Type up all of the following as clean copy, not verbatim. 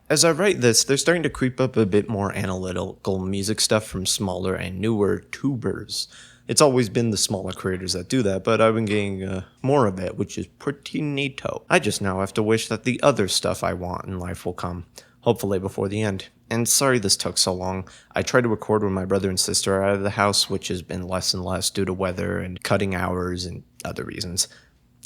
As I write this, they're starting to creep up a bit more analytical music stuff from smaller and newer tubers. It's always been the smaller creators that do that, but I've been getting more of it, which is pretty neato. I just now have to wish that the other stuff I want in life will come, hopefully before the end. And sorry this took so long. I tried to record when my brother and sister are out of the house, which has been less and less due to weather and cutting hours and other reasons.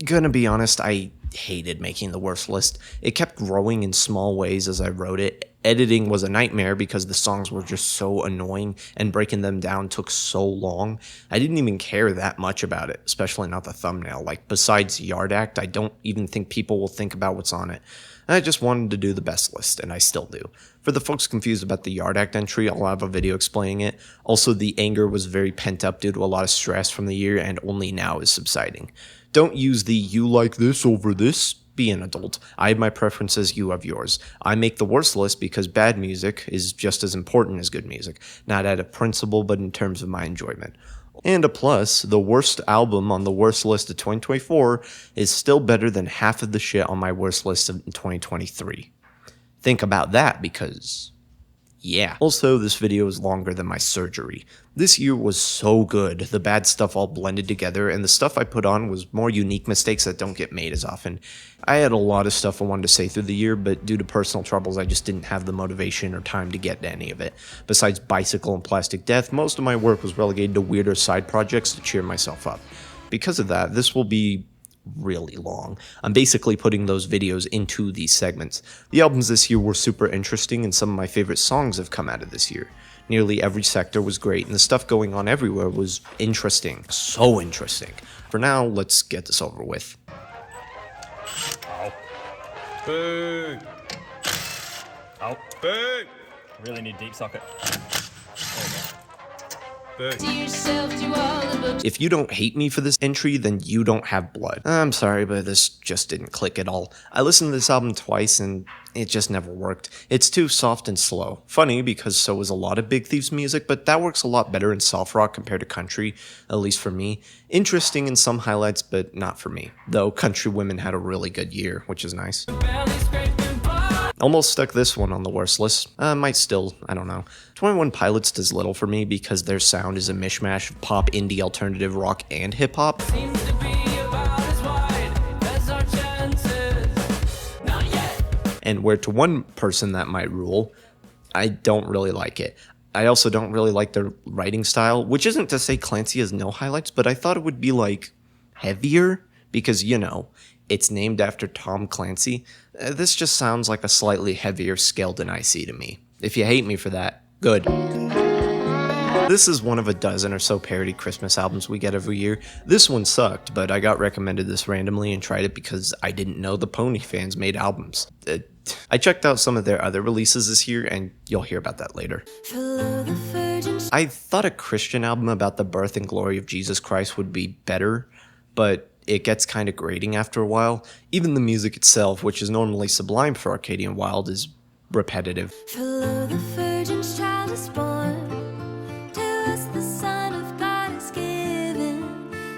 Gonna be honest, I hated making the worst list. It kept growing in small ways as I wrote it. Editing was a nightmare because the songs were just so annoying and breaking them down took so long. I didn't even care that much about it, especially not the thumbnail. Like, besides Yard Act, I don't even think people will think about what's on it. I just wanted to do the best list, and I still do. For the folks confused about the Yard Act entry, I'll have a video explaining it. Also, the anger was very pent up due to a lot of stress from the year and only now is subsiding. Don't use the "you like this over this." Be an adult. I have my preferences, you have yours. I make the worst list because bad music is just as important as good music, not out of principle but in terms of my enjoyment. And a plus, the worst album on the worst list of 2024 is still better than half of the shit on my worst list of 2023. Think about that because... yeah. Also, this video is longer than my surgery. This year was so good, the bad stuff all blended together, and the stuff I put on was more unique mistakes that don't get made as often. I had a lot of stuff I wanted to say through the year, but due to personal troubles, I just didn't have the motivation or time to get to any of it. Besides Bicycle and Plastic Death, most of my work was relegated to weirder side projects to cheer myself up. Because of that, this will be really long. I'm basically putting those videos into these segments. The albums this year were super interesting and some of my favorite songs have come out of this year. Nearly every sector was great and the stuff going on everywhere was interesting. So interesting. For now, let's get this over with. Ow. Boo! Ow. Boo! Really need deep socket. There we go. If you don't hate me for this entry, then you don't have blood. I'm sorry, but this just didn't click at all. I listened to this album twice and it just never worked. It's too soft and slow. Funny, because so is a lot of Big Thief's music, but that works a lot better in soft rock compared to country, at least for me. Interesting in some highlights, but not for me. Though Country Women had a really good year, which is nice. Almost stuck this one on the worst list. Might still, I don't know. 21 Pilots does little for me because their sound is a mishmash of pop, indie, alternative rock, and hip-hop. And where to one person that might rule, I don't really like it. I also don't really like their writing style, which isn't to say Clancy has no highlights, but I thought it would be, like, heavier, because, you know, it's named after Tom Clancy. This just sounds like a slightly heavier scale than I see to me. If you hate me for that, good. This is one of a dozen or so parody Christmas albums we get every year. This one sucked, but I got recommended this randomly and tried it because I didn't know the Pony fans made albums. I checked out some of their other releases this year, and you'll hear about that later. I thought a Christian album about the birth and glory of Jesus Christ would be better, but it gets kind of grating after a while. Even the music itself, which is normally sublime for Arcadian Wild, is repetitive. Follow the Virgin's child is born. To us the Son of God is given.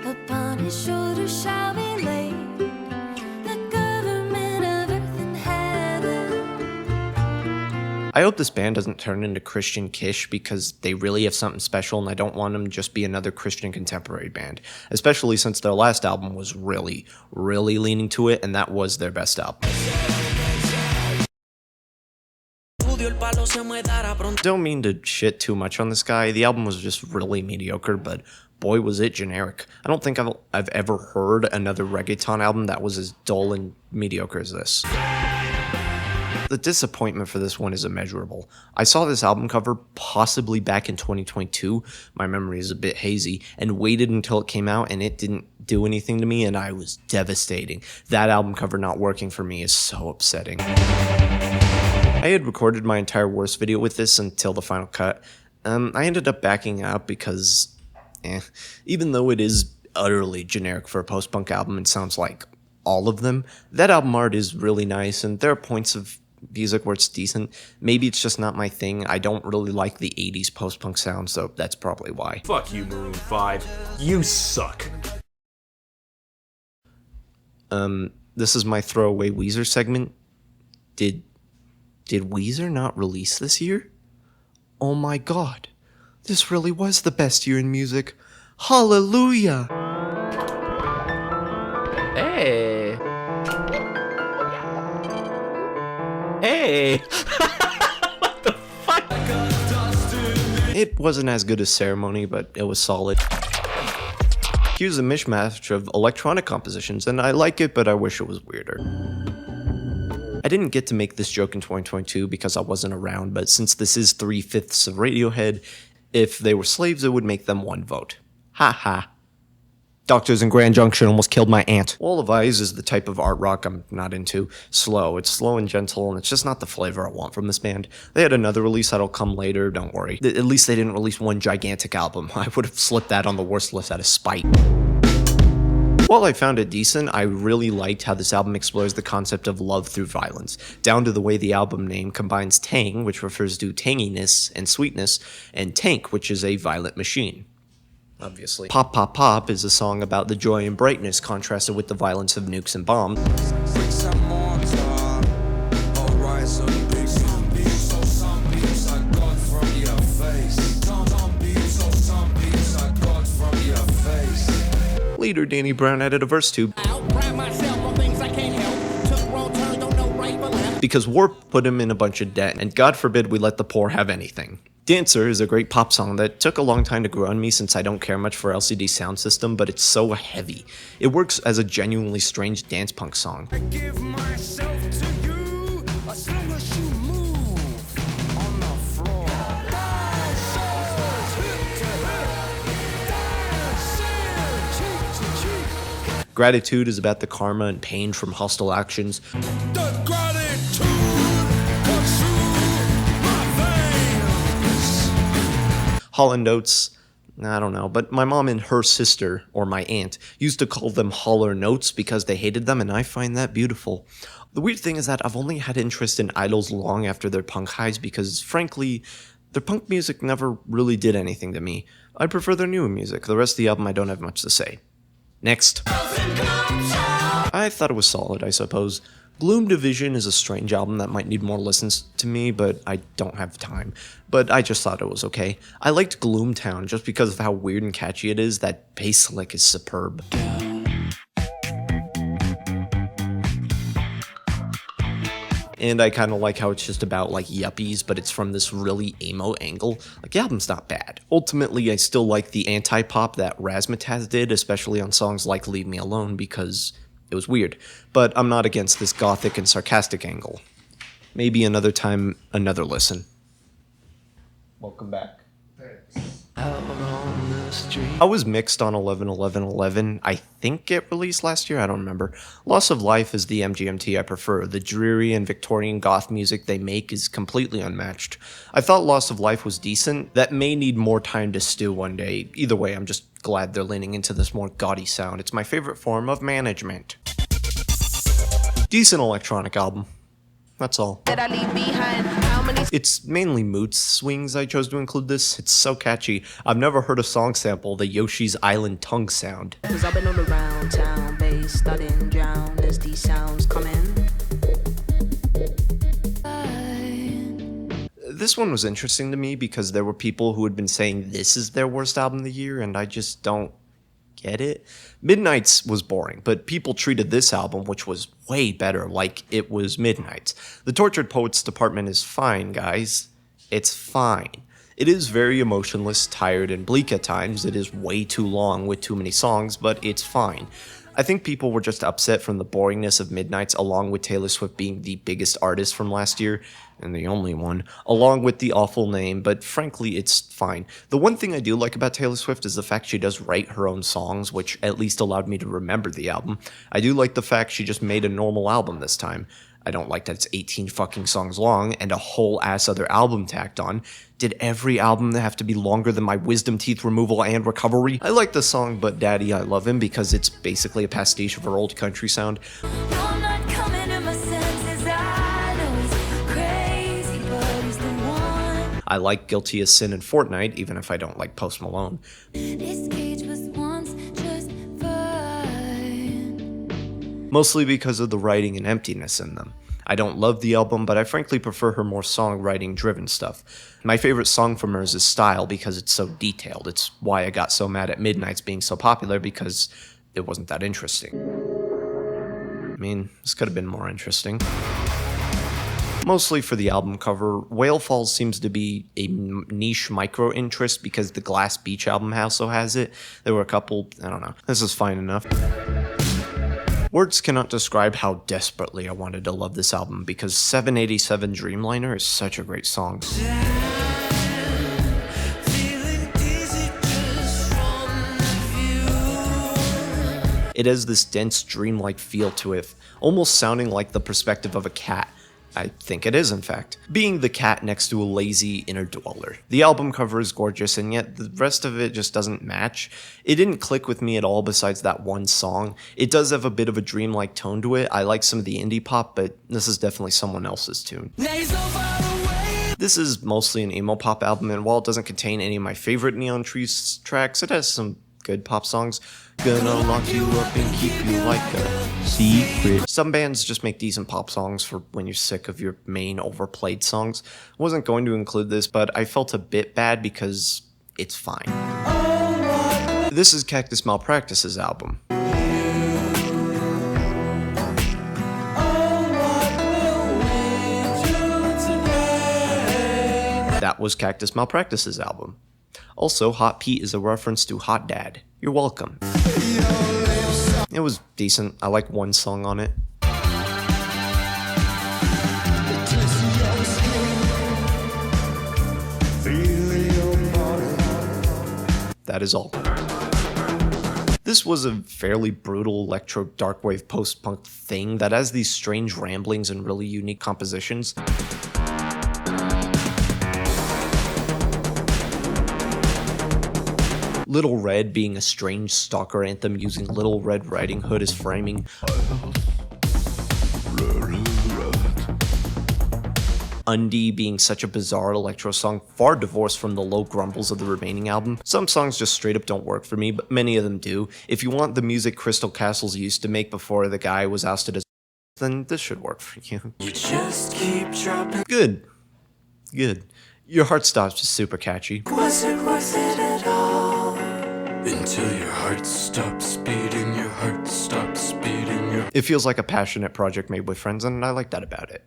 Upon his shoulders shall be laid the government of earth and heaven. I hope this band doesn't turn into Christian Kish because they really have something special and I don't want them to just be another Christian contemporary band, especially since their last album was really, really leaning to it and that was their best album. Don't mean to shit too much on this guy, the album was just really mediocre, but boy was it generic. I don't think I've ever heard another reggaeton album that was as dull and mediocre as this. The disappointment for this one is immeasurable. I saw this album cover possibly back in 2022, my memory is a bit hazy, and waited until it came out and it didn't do anything to me and I was devastating. That album cover not working for me is so upsetting. I had recorded my entire worst video with this until the final cut. I ended up backing out because, even though it is utterly generic for a post-punk album and sounds like all of them, that album art is really nice and there are points of music where it's decent. Maybe it's just not my thing. I don't really like the 80s post-punk sound, so that's probably why. Fuck you, Maroon 5. You suck. This is my throwaway Weezer segment. Did Did Weezer not release this year? Oh my god, this really was the best year in music. Hallelujah! Hey! Hey! It wasn't as good as Ceremony, but it was solid. Here's a mishmash of electronic compositions, and I like it, but I wish it was weirder. I didn't get to make this joke in 2022 because I wasn't around, but since this is 3/5 of Radiohead, if they were slaves, it would make them one vote. Ha ha. Doctors in Grand Junction almost killed my aunt. Wall of Eyes is the type of art rock I'm not into. Slow. It's slow and gentle, and it's just not the flavor I want from this band. They had another release that'll come later, don't worry. At least they didn't release one gigantic album. I would have slipped that on the worst list out of spite. While I found it decent, I really liked how this album explores the concept of love through violence, down to the way the album name combines tang, which refers to tanginess and sweetness, and tank, which is a violent machine. Obviously. Pop Pop Pop is a song about the joy and brightness contrasted with the violence of nukes and bombs. Later, Danny Brown added a verse too. Because Warp put him in a bunch of debt, and God forbid we let the poor have anything. Dancer is a great pop song that took a long time to grow on me since I don't care much for LCD Sound System, but it's so heavy. It works as a genuinely strange dance punk song. I give myself to you as long as you move on the floor. Gratitude is about the karma and pain from hostile actions. The gratitude consumes my veins. Holland Oates, I don't know, but my mom and her sister, or my aunt, used to call them holler notes because they hated them, and I find that beautiful. The weird thing is that I've only had interest in idols long after their punk highs because, frankly, their punk music never really did anything to me. I prefer their newer music. The rest of the album I don't have much to say. Next. I thought it was solid, I suppose. Gloom Division is a strange album that might need more listens to me, but I don't have time. But I just thought it was okay. I liked Gloomtown just because of how weird and catchy it is. That bass lick is superb. And I kind of like how it's just about like yuppies, but it's from this really emo angle. Like, the album's not bad. Ultimately, I still like the anti-pop that Razzmatazz did, especially on songs like Leave Me Alone, because it was weird. But I'm not against this gothic and sarcastic angle. Maybe another time, another listen. Welcome back. I was mixed on 11-11-11. I think it released last year, I don't remember. Loss of Life is the MGMT I prefer. The dreary and Victorian goth music they make is completely unmatched. I thought Loss of Life was decent. That may need more time to stew one day. Either way, I'm just glad they're leaning into this more gaudy sound. It's my favorite form of management. Decent electronic album. That's all. That I leave behind. How many It's mainly mood swings I chose to include this. It's so catchy. I've never heard a song sample the Yoshi's Island tongue sound. Cause I've been all around town, bass studying drown as these sounds come in. This one was interesting to me because there were people who had been saying this is their worst album of the year, and I just don't get it. Midnight's was boring, but people treated this album, which was way better, like it was Midnight's. The Tortured Poets Department is fine, guys. It's fine. It is very emotionless, tired, and bleak at times. It is way too long with too many songs, but it's fine. I think people were just upset from the boringness of Midnight's, along with Taylor Swift being the biggest artist from last year, and the only one, along with the awful name, but frankly, it's fine. The one thing I do like about Taylor Swift is the fact she does write her own songs, which at least allowed me to remember the album. I do like the fact she just made a normal album this time. I don't like that it's 18 fucking songs long and a whole ass other album tacked on. Did every album have to be longer than my wisdom teeth removal and recovery? I like the song But Daddy I Love Him because it's basically a pastiche of her old country sound. You're not coming to my senses. I know it's crazy, but he's the one. I like Guilty as Sin and Fortnite, even if I don't like Post Malone. This cage was once just fine. Mostly because of the writing and emptiness in them. I don't love the album, but I frankly prefer her more songwriting driven stuff. My favorite song from hers is Style because it's so detailed. It's why I got so mad at Midnight's being so popular, because it wasn't that interesting. I mean, this could have been more interesting. Mostly for the album cover, Whale Falls seems to be a niche micro interest because the Glass Beach album also has it. There were a couple, I don't know. This is fine enough. Words cannot describe how desperately I wanted to love this album because 787 Dreamliner is such a great song. It has this dense dreamlike feel to it, almost sounding like the perspective of a cat. I think it is, in fact, being the cat next to a lazy inner dweller. The album cover is gorgeous, and yet the rest of it just doesn't match. It didn't click with me at all besides that one song. It does have a bit of a dreamlike tone to it. I like some of the indie pop, but this is definitely someone else's tune. This is mostly an emo pop album, and while it doesn't contain any of my favorite Neon Trees tracks, it has some good pop songs. Gonna lock you up and keep you like a secret. Some bands just make decent pop songs for when you're sick of your main overplayed songs. I wasn't going to include this, but I felt a bit bad because it's fine. This is Cactus Malpractice's album. That was Cactus Malpractice's album. Also, Hot Pete is a reference to Hot Dad. You're welcome. It was decent. I like one song on it. That is all. This was a fairly brutal electro darkwave post-punk thing that has these strange ramblings and really unique compositions. Little Red being a strange stalker anthem using Little Red Riding Hood as framing. Undie being such a bizarre electro song, far divorced from the low grumbles of the remaining album. Some songs just straight up don't work for me, but many of them do. If you want the music Crystal Castles used to make before the guy was ousted as, then this should work for you. You just keep dropping. Good. Good. Your Heart Stops is super catchy. Was it worth it at all? Until your heart stops beating, your heart stops beating. It feels like a passionate project made with friends, and I like that about it.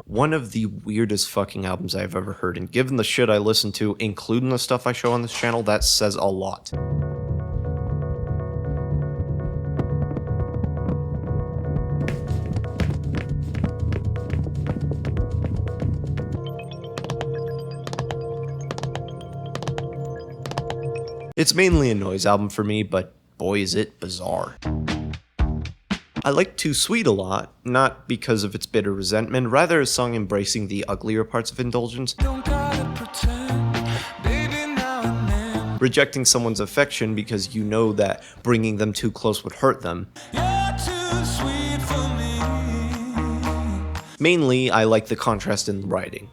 One of the weirdest fucking albums I've ever heard, and given the shit I listen to, including the stuff I show on this channel, that says a lot. It's mainly a noise album for me, but boy is it bizarre. I like Too Sweet a lot, not because of its bitter resentment, rather a song embracing the uglier parts of indulgence. Don't gotta pretend, baby, now and then. Rejecting someone's affection because you know that bringing them too close would hurt them. You're too sweet for me. Mainly, I like the contrast in the writing.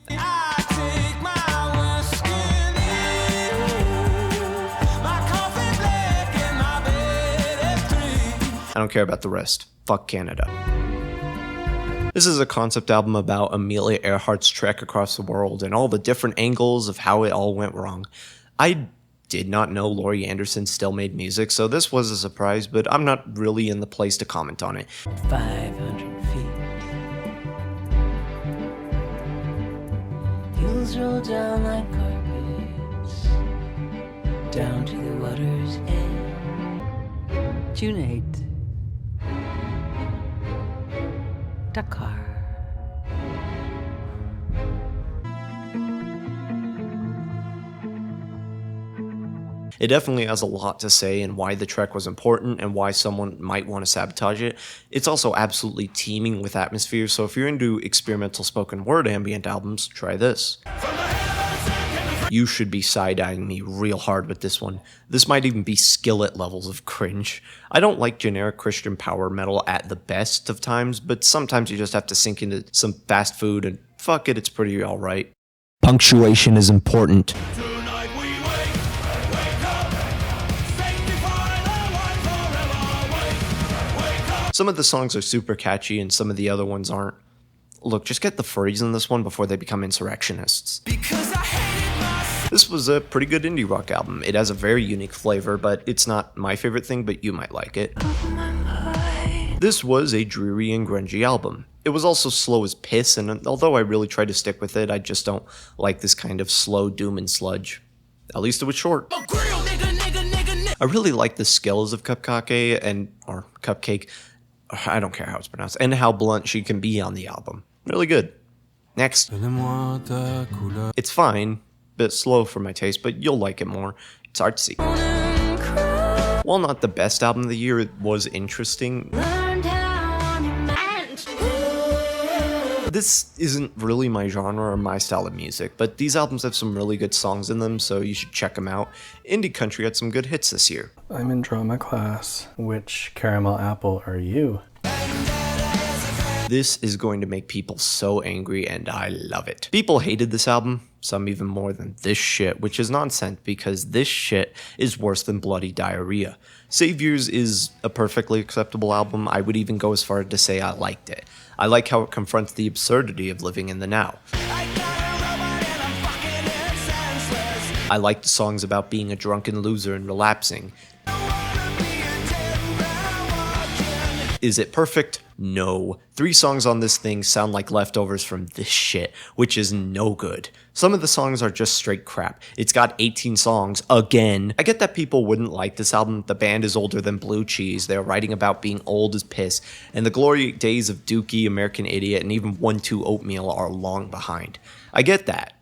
I take my whiskey in, my coffee black and my bed at 3. I don't care about the rest. Fuck Canada. This is a concept album about Amelia Earhart's trek across the world and all the different angles of how it all went wrong. I did not know Laurie Anderson still made music, so this was a surprise, but I'm not really in the place to comment on it. 500 feet. Hills roll down like carpets, down to the water's edge. June 8th. Dakar. It definitely has a lot to say and why the trek was important and why someone might want to sabotage it. It's also absolutely teeming with atmosphere, so if you're into experimental spoken word ambient albums, try this. You should be side-eyeing me real hard with this one. This might even be Skillet levels of cringe. I don't like generic Christian power metal at the best of times, but sometimes you just have to sink into some fast food and fuck it, it's pretty alright. Punctuation is important. Tonight we wake up, sanctify the one forever. Wake up. Some of the songs are super catchy and some of the other ones aren't. Look, just get the furries in this one before they become insurrectionists. This was a pretty good indie rock album. It has a very unique flavor, but it's not my favorite thing, but you might like it. This was a dreary and grungy album. It was also slow as piss, and although I really tried to stick with it, I just don't like this kind of slow doom and sludge. At least it was short. I really like the skills of Cupcake or Cupcake, I don't care how it's pronounced, and how blunt she can be on the album. Really good. Next. It's fine, bit slow for my taste, but you'll like it more. It's artsy. While not the best album of the year, it was interesting. This isn't really my genre or my style of music, but these albums have some really good songs in them, so you should check them out. Indie country had some good hits this year. I'm in drama class. Which caramel apple are you? This is going to make people so angry, and I love it. People hated this album, some even more than this shit, which is nonsense because this shit is worse than Bloody Diarrhea. Saviors is a perfectly acceptable album. I would even go as far as to say I liked it. I like how it confronts the absurdity of living in the now. I like the songs about being a drunken loser and relapsing. Is it perfect? No. 3 songs on this thing sound like leftovers from this shit, which is no good. Some of the songs are just straight crap. It's got 18 songs, again. I get that people wouldn't like this album. The band is older than Blue Cheese. They're writing about being old as piss, and the glory days of Dookie, American Idiot, and even 1-2 Oatmeal are long behind. I get that.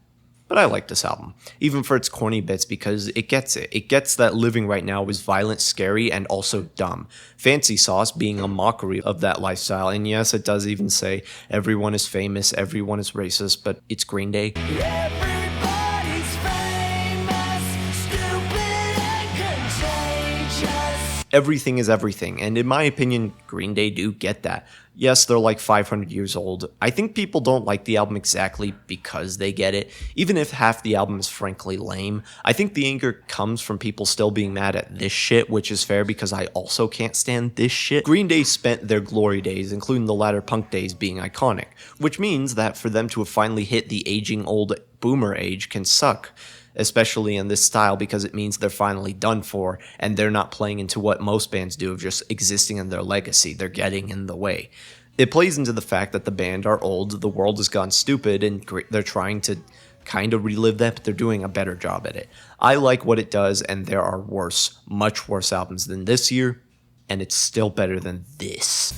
But I like this album, even for its corny bits, because it gets it. It gets that living right now is violent, scary, and also dumb. Fancy Sauce being a mockery of that lifestyle, and yes, it does even say everyone is famous, everyone is racist, but it's Green Day. Everybody's famous, stupid and contagious. Everything is everything, and in my opinion, Green Day do get that. Yes, they're like 500 years old. I think people don't like the album exactly because they get it, even if half the album is frankly lame. I think the anger comes from people still being mad at this shit, which is fair because I also can't stand this shit. Green Day spent their glory days, including the latter punk days, being iconic, which means that for them to have finally hit the aging old boomer age can suck. Especially in this style, because it means they're finally done for, and they're not playing into what most bands do of just existing in their legacy. They're getting in the way. It plays into the fact that the band are old, the world has gone stupid, and they're trying to kind of relive that, but they're doing a better job at it. I like what it does, and there are worse, much worse albums than this year, and it's still better than this.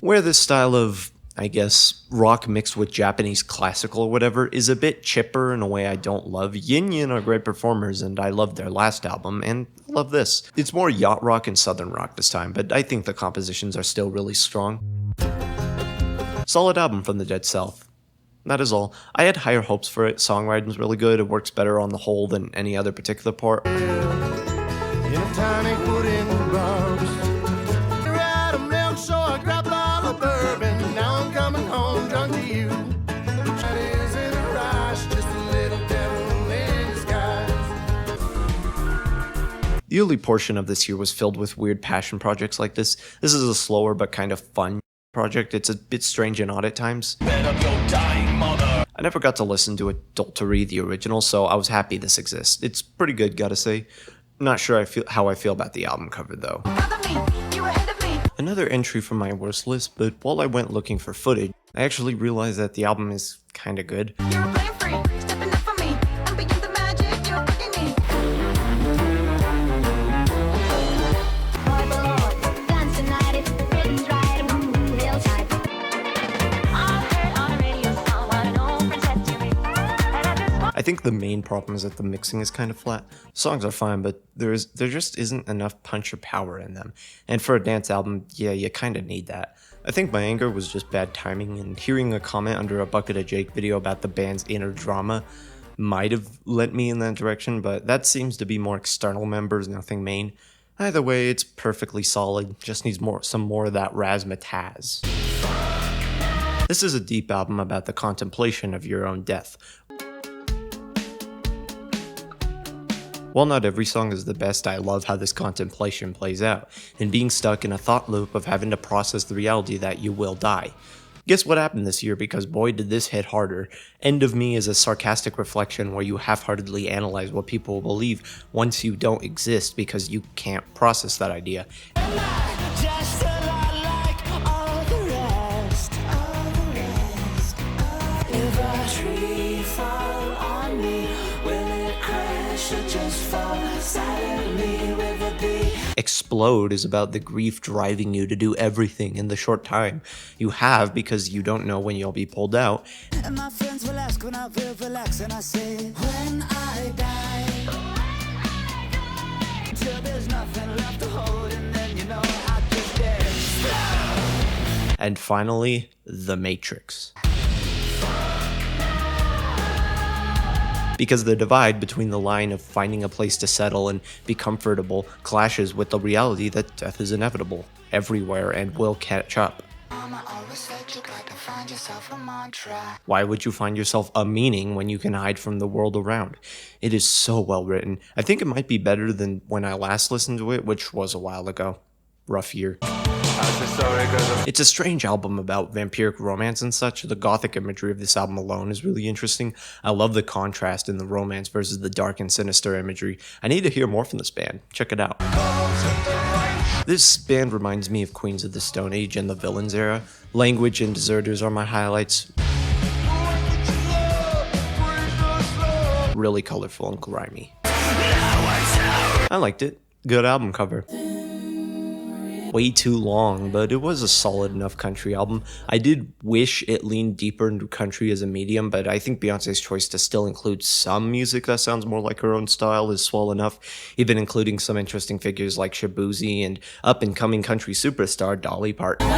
Where this style of, I guess, rock mixed with Japanese classical or whatever is a bit chipper in a way I don't love. Yin Yin are great performers, and I love their last album, and I love this. It's more yacht rock and southern rock this time, but I think the compositions are still really strong. Solid album from the Dead South. That is all. I had higher hopes for it. Songwriting's really good. It works better on the whole than any other particular part. In a tiny wooden box. You're out of milk, so I grabbed a bottle of bourbon. Now I'm coming home drunk to you. That isn't a rush, just a little devil in disguise. The early portion of this year was filled with weird passion projects like this. This is a slower but kind of fun project. It's a bit strange and odd at times. I never got to listen to Adultery, the original, so I was happy this exists. It's pretty good, gotta say. I'm not sure how I feel about the album cover, though. Another entry from my worst list, but while I went looking for footage, I actually realized that the album is kinda good. I think the main problem is that the mixing is kind of flat. Songs are fine, but there just isn't enough punch or power in them. And for a dance album, yeah, you kind of need that. I think my anger was just bad timing, and hearing a comment under a Bucket of Jake video about the band's inner drama might have led me in that direction, but that seems to be more external members, nothing main. Either way, it's perfectly solid, just needs some more of that razzmatazz. This is a deep album about the contemplation of your own death. While not every song is the best, I love how this contemplation plays out, and being stuck in a thought loop of having to process the reality that you will die. Guess what happened this year, because boy did this hit harder. End of Me is a sarcastic reflection where you half-heartedly analyze what people believe once you don't exist because you can't process that idea. Just a lot like all the rest. If a tree fall on me, will it crash or just fall silently with a beat? Explode is about the grief driving you to do everything in the short time you have because you don't know when you'll be pulled out. And my friends will ask when I will relax, and I say, when I die, till there's nothing left to hold, and then you know I just explode. And finally, The Matrix. Because the divide between the line of finding a place to settle and be comfortable clashes with the reality that death is inevitable, everywhere, and will catch up. Mama always said you got to find yourself a mantra. Why would you find yourself a meaning when you can hide from the world around? It is so well written. I think it might be better than when I last listened to it, which was a while ago. Rough year. It's a strange album about vampiric romance and such. The gothic imagery of this album alone is really interesting. I love the contrast in the romance versus the dark and sinister imagery. I need to hear more from this band. Check it out. This band reminds me of Queens of the Stone Age and the Villains era. Language and Deserters are my highlights. Really colorful and grimy. I liked it. Good album cover. Way too long, but it was a solid enough country album. I did wish it leaned deeper into country as a medium, but I think Beyonce's choice to still include some music that sounds more like her own style is swell enough, even including some interesting figures like Shabuzi and up-and-coming country superstar Dolly Parton.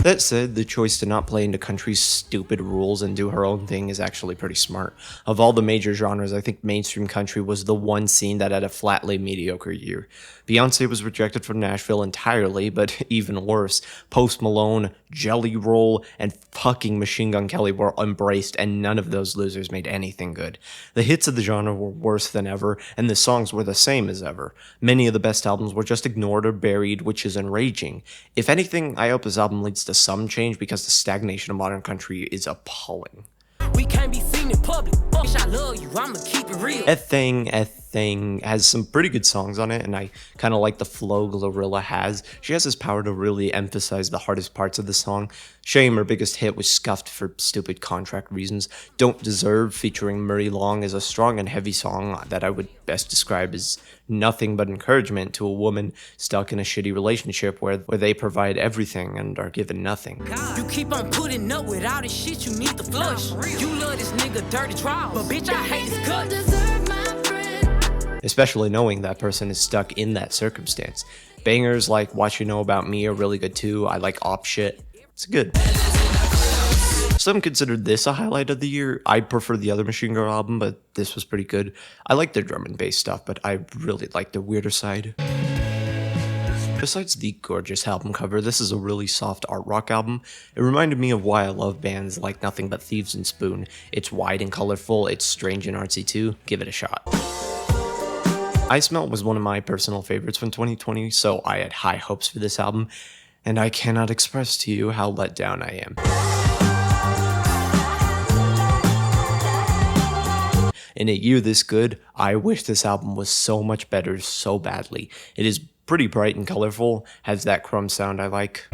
That said, the choice to not play into country's stupid rules and do her own thing is actually pretty smart. Of all the major genres, I think mainstream country was the one scene that had a flatly mediocre year. Beyonce was rejected from Nashville entirely, but even worse, Post Malone, Jelly Roll, and fucking Machine Gun Kelly were embraced, and none of those losers made anything good. The hits of the genre were worse than ever, and the songs were the same as ever. Many of the best albums were just ignored or buried, which is enraging. If anything, I hope this album leads to some change because the stagnation of modern country is appalling. We can't be seen in public. Bitch, I love you. I'ma keep it real. A Thing has some pretty good songs on it, and I kind of like the flow Glorilla has. She has this power to really emphasize the hardest parts of the song. Shame, her biggest hit, was scuffed for stupid contract reasons. Don't Deserve, featuring Murray Long, is a strong and heavy song that I would best describe as nothing but encouragement to a woman stuck in a shitty relationship where they provide everything and are given nothing. You keep on putting up with all this shit, you need to flush. You love this nigga dirty draws, but bitch, I hate his guts. Especially knowing that person is stuck in that circumstance. Bangers like What You Know About Me are really good too. I like Op Shit. It's good. Some considered this a highlight of the year. I prefer the other Machine Gun album, but this was pretty good. I like their drum and bass stuff, but I really like the weirder side. Besides the gorgeous album cover, this is a really soft art rock album. It reminded me of why I love bands like Nothing But Thieves and Spoon. It's wide and colorful, it's strange and artsy too. Give it a shot. I Smell was one of my personal favorites from 2020, so I had high hopes for this album, and I cannot express to you how let down I am. In a year this good, I wish this album was so much better so badly. It is pretty bright and colorful, has that crumb sound I like.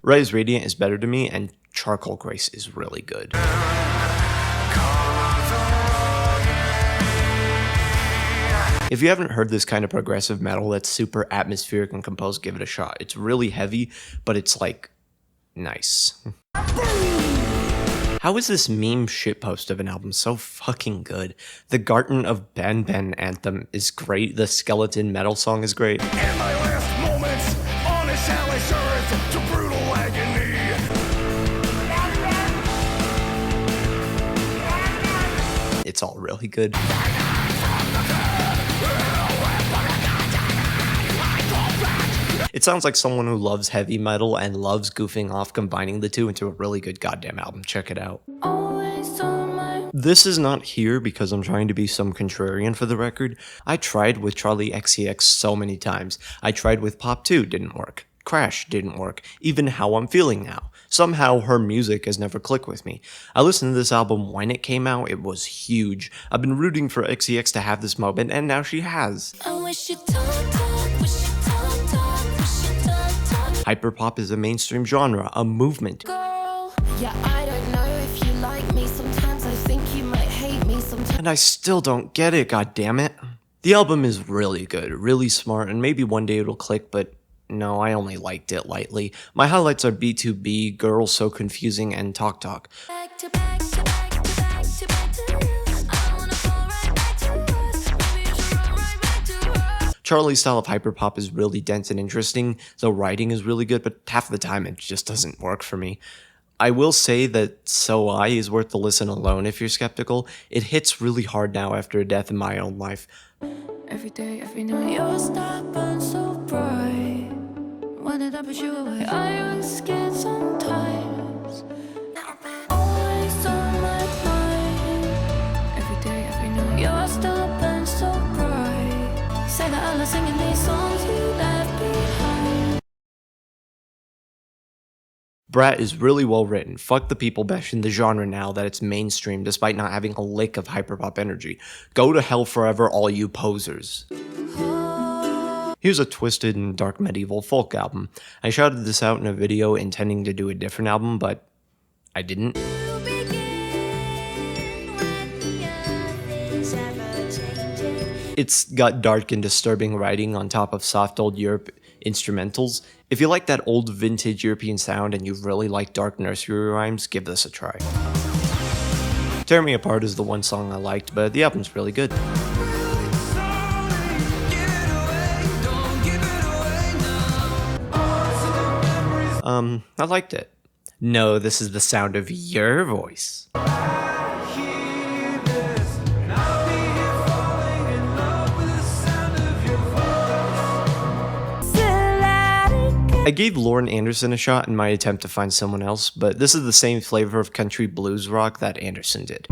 Rise Radiant is better to me, and Charcoal Grace is really good. If you haven't heard this kind of progressive metal that's super atmospheric and composed, give it a shot. It's really heavy, but it's like, nice. How is this meme shitpost of an album so fucking good? The Garden of Ben Ben anthem is great, the Skeleton metal song is great. In my last moments, honest alley served to brutal agony. It's all really good. It sounds like someone who loves heavy metal and loves goofing off, combining the two into a really good goddamn album. Check it out. Always on my This is not here because I'm trying to be some contrarian for the record. I tried with Charlie XCX so many times. I tried with Pop 2, didn't work. Crash didn't work. Even How I'm Feeling Now. Somehow her music has never clicked with me. I listened to this album when it came out, it was huge. I've been rooting for XCX to have this moment, and now she has. I wish you talk, wish you talk, wish you talk. Hyperpop is a mainstream genre, a movement. Girl, yeah, I don't know if you like me. Sometimes I think you might hate me. Sometimes And I still don't get it, goddammit. The album is really good, really smart, and maybe one day it'll click, but no, I only liked it lightly. My highlights are B2B, Girl So Confusing, and Talk Talk. back to back to back to back to back to you. I wanna go right back to us. Maybe you should run right back to us. Charlie's style of hyperpop is really dense and interesting. The writing is really good, but half the time it just doesn't work for me. I will say that So I is worth the listen alone if you're skeptical. It hits really hard now after a death in my own life. Every day, every night, your star burns so bright. Why did I put you away? I was scared sometimes. Always on my mind. Every day, every night, your star burns so bright. Say that I love singing these songs you left behind. Brat is really well written. Fuck the people bashing the genre now that it's mainstream despite not having a lick of hyperpop energy. Go to hell forever, all you posers. Here's a twisted and dark medieval folk album. I shouted this out in a video intending to do a different album, but I didn't. It's got dark and disturbing writing on top of soft old Europe instrumentals. If you like that old vintage European sound and you really like dark nursery rhymes, give this a try. Tear Me Apart is the one song I liked, but the album's really good. I liked it. No, this is the sound of your voice. I gave Lauren Anderson a shot in my attempt to find someone else, but this is the same flavor of country blues rock that Anderson did.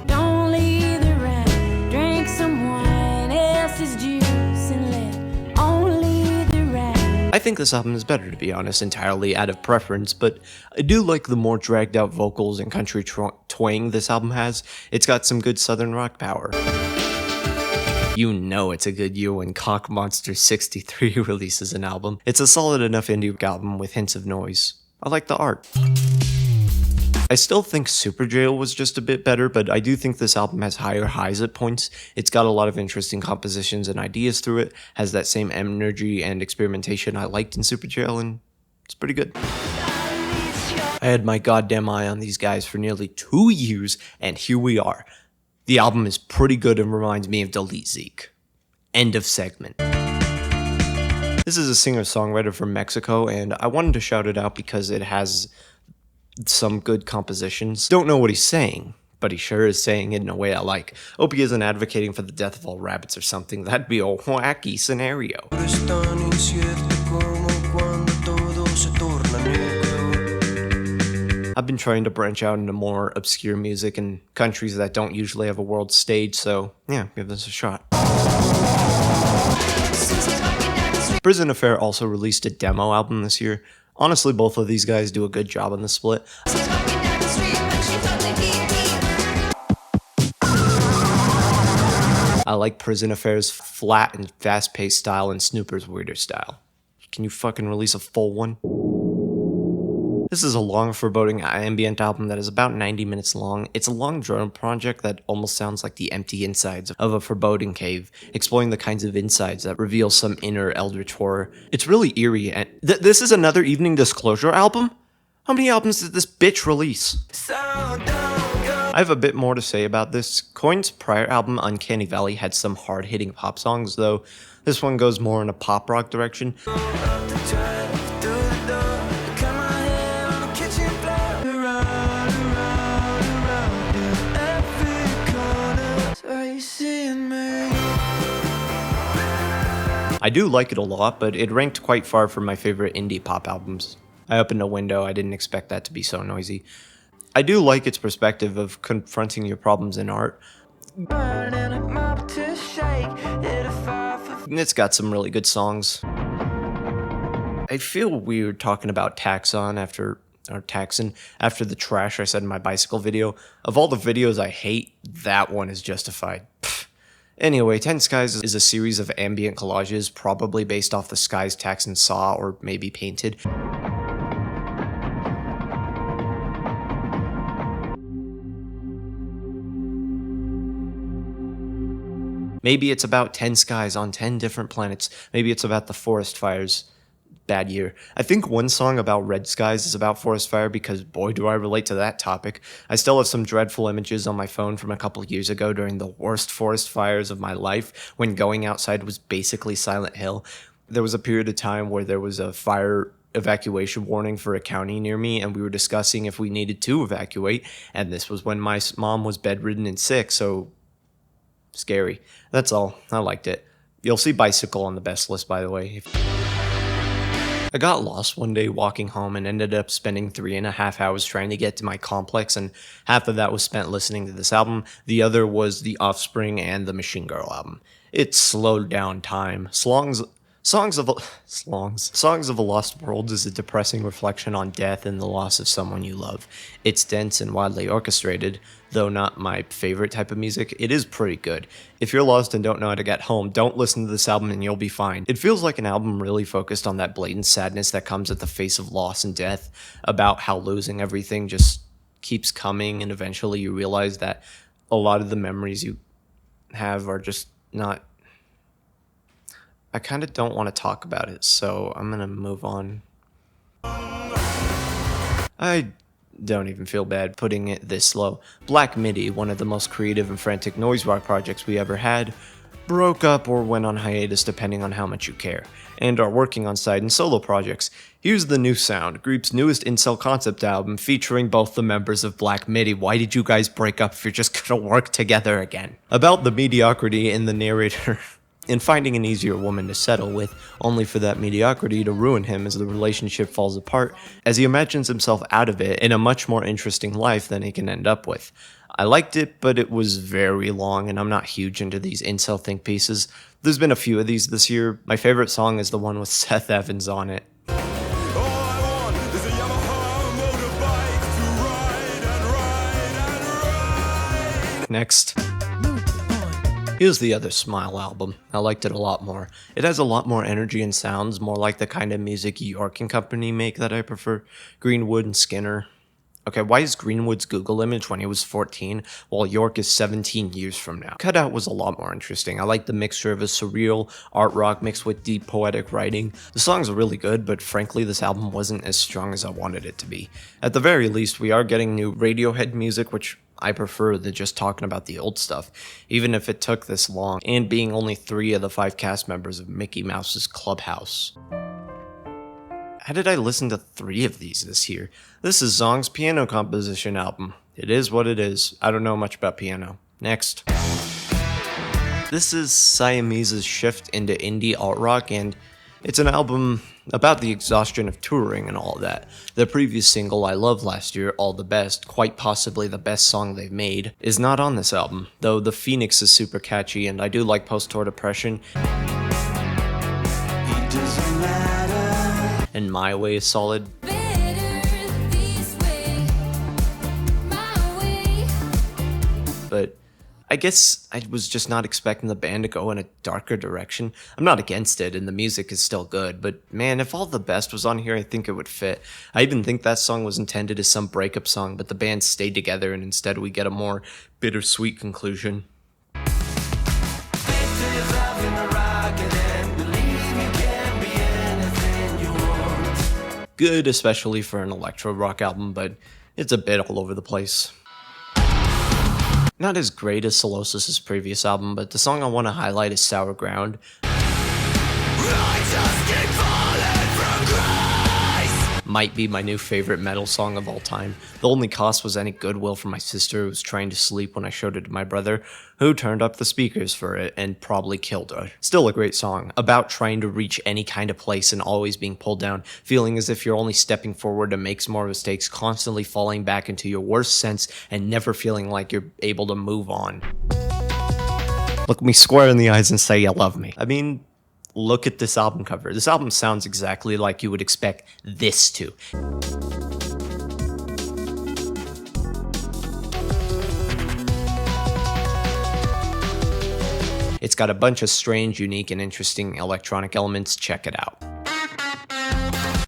Don't leave the rat. Drink someone else's juice and let only the rat. I think this album is better, to be honest, entirely out of preference, but I do like the more dragged out vocals and country twang this album has. It's got some good southern rock power. You know it's a good year when Cock Monster 63 releases an album. It's a solid enough indie album with hints of noise. I like the art. I still think Super Jail was just a bit better, but I do think this album has higher highs at points. It's got a lot of interesting compositions and ideas through it, has that same energy and experimentation I liked in Super Jail, and it's pretty good. I had my goddamn eye on these guys for nearly 2 years, and here we are. The album is pretty good and reminds me of Delete Zeke. End of segment. This is a singer-songwriter from Mexico, and I wanted to shout it out because it has some good compositions. Don't know what he's saying, but he sure is saying it in a way I like. Hope he isn't advocating for the death of all rabbits or something. That'd be a wacky scenario. I've been trying to branch out into more obscure music and countries that don't usually have a world stage, so yeah, give this a shot. Prison Affair also released a demo album this year. Honestly, both of these guys do a good job on the split. I like Prison Affair's flat and fast-paced style and Snooper's weirder style. Can you fucking release a full one? This is a long, foreboding ambient album that is about 90 minutes long. It's a long drone project that almost sounds like the empty insides of a foreboding cave, exploring the kinds of insides that reveal some inner eldritch horror. It's really eerie, and this is another Evening Disclosure album? How many albums did this bitch release? I have a bit more to say about this. Coin's prior album, Uncanny Valley, had some hard-hitting pop songs, though this one goes more in a pop rock direction. I do like it a lot, but it ranked quite far from my favorite indie pop albums. I opened a window, I didn't expect that to be so noisy. I do like its perspective of confronting your problems in art. It's got some really good songs. I feel weird talking about Taxon after the trash I said in my bicycle video. Of all the videos I hate, that one is justified. Pfft. Anyway, 10 Skies is a series of ambient collages, probably based off the skies Taxon saw or maybe painted. Maybe it's about 10 skies on 10 different planets. Maybe it's about the forest fires. Bad year. I think one song about red skies is about forest fire because boy do I relate to that topic. I still have some dreadful images on my phone from a couple years ago during the worst forest fires of my life when going outside was basically Silent Hill. There was a period of time where there was a fire evacuation warning for a county near me and we were discussing if we needed to evacuate, and this was when my mom was bedridden and sick, so scary. That's all. I liked it. You'll see Bicycle on the best list, by the way. I got lost one day walking home and ended up spending 3.5 hours trying to get to my complex, and half of that was spent listening to this album. The other was The Offspring and the Machine Girl album. It slowed down time. Songs of a Lost World is a depressing reflection on death and the loss of someone you love. It's dense and widely orchestrated, though not my favorite type of music. It is pretty good. If you're lost and don't know how to get home, don't listen to this album and you'll be fine. It feels like an album really focused on that blatant sadness that comes at the face of loss and death, about how losing everything just keeps coming, and eventually you realize that a lot of the memories you have are just not... I kind of don't want to talk about it, so I'm going to move on. I don't even feel bad putting it this low. Black Midi, one of the most creative and frantic noise rock projects we ever had, broke up or went on hiatus depending on how much you care, and are working on side and solo projects. Here's the new sound, Group's newest incel concept album featuring both the members of Black Midi. Why did you guys break up if you're just gonna work together again? About the mediocrity in the narrator and finding an easier woman to settle with, only for that mediocrity to ruin him as the relationship falls apart, as he imagines himself out of it in a much more interesting life than he can end up with. I liked it, but it was very long, and I'm not huge into these incel think pieces. There's been a few of these this year. My favorite song is the one with Seth Evans on it. Next. Here's the other Smile album. I liked it a lot more. It has a lot more energy and sounds, more like the kind of music York and Company make that I prefer. Greenwood and Skinner. Okay, why is Greenwood's Google image when he was 14, while York is 17 years from now? Cutout was a lot more interesting. I like the mixture of a surreal art rock mixed with deep poetic writing. The songs are really good, but frankly this album wasn't as strong as I wanted it to be. At the very least, we are getting new Radiohead music, which I prefer than just talking about the old stuff, even if it took this long, and being only 3 of the 5 cast members of Mickey Mouse's Clubhouse. How did I listen to 3 of these this year? This is Zong's piano composition album. It is what it is. I don't know much about piano. Next. This is Siamese's shift into indie alt rock, and it's an album about the exhaustion of touring and all of that. The previous single, I Love Last Year, All the Best, quite possibly the best song they've made, is not on this album, though The Phoenix is super catchy, and I do like Post-Tour Depression. And My Way is solid. But I guess I was just not expecting the band to go in a darker direction. I'm not against it, and the music is still good, but man, if All the Best was on here, I think it would fit. I even think that song was intended as some breakup song, but the band stayed together, and instead we get a more bittersweet conclusion. Good, especially for an electro rock album, but it's a bit all over the place. Not as great as Solosis' previous album, but the song I want to highlight is Sour Ground. might be my new favorite metal song of all time. The only cost was any goodwill from my sister who was trying to sleep when I showed it to my brother, who turned up the speakers for it and probably killed her. Still a great song, about trying to reach any kind of place and always being pulled down, feeling as if you're only stepping forward to make some more mistakes, constantly falling back into your worst sense and never feeling like you're able to move on. Look me square in the eyes and say you love me. I mean, look at this album cover. This album sounds exactly like you would expect this to. It's got a bunch of strange, unique, and interesting electronic elements. Check it out.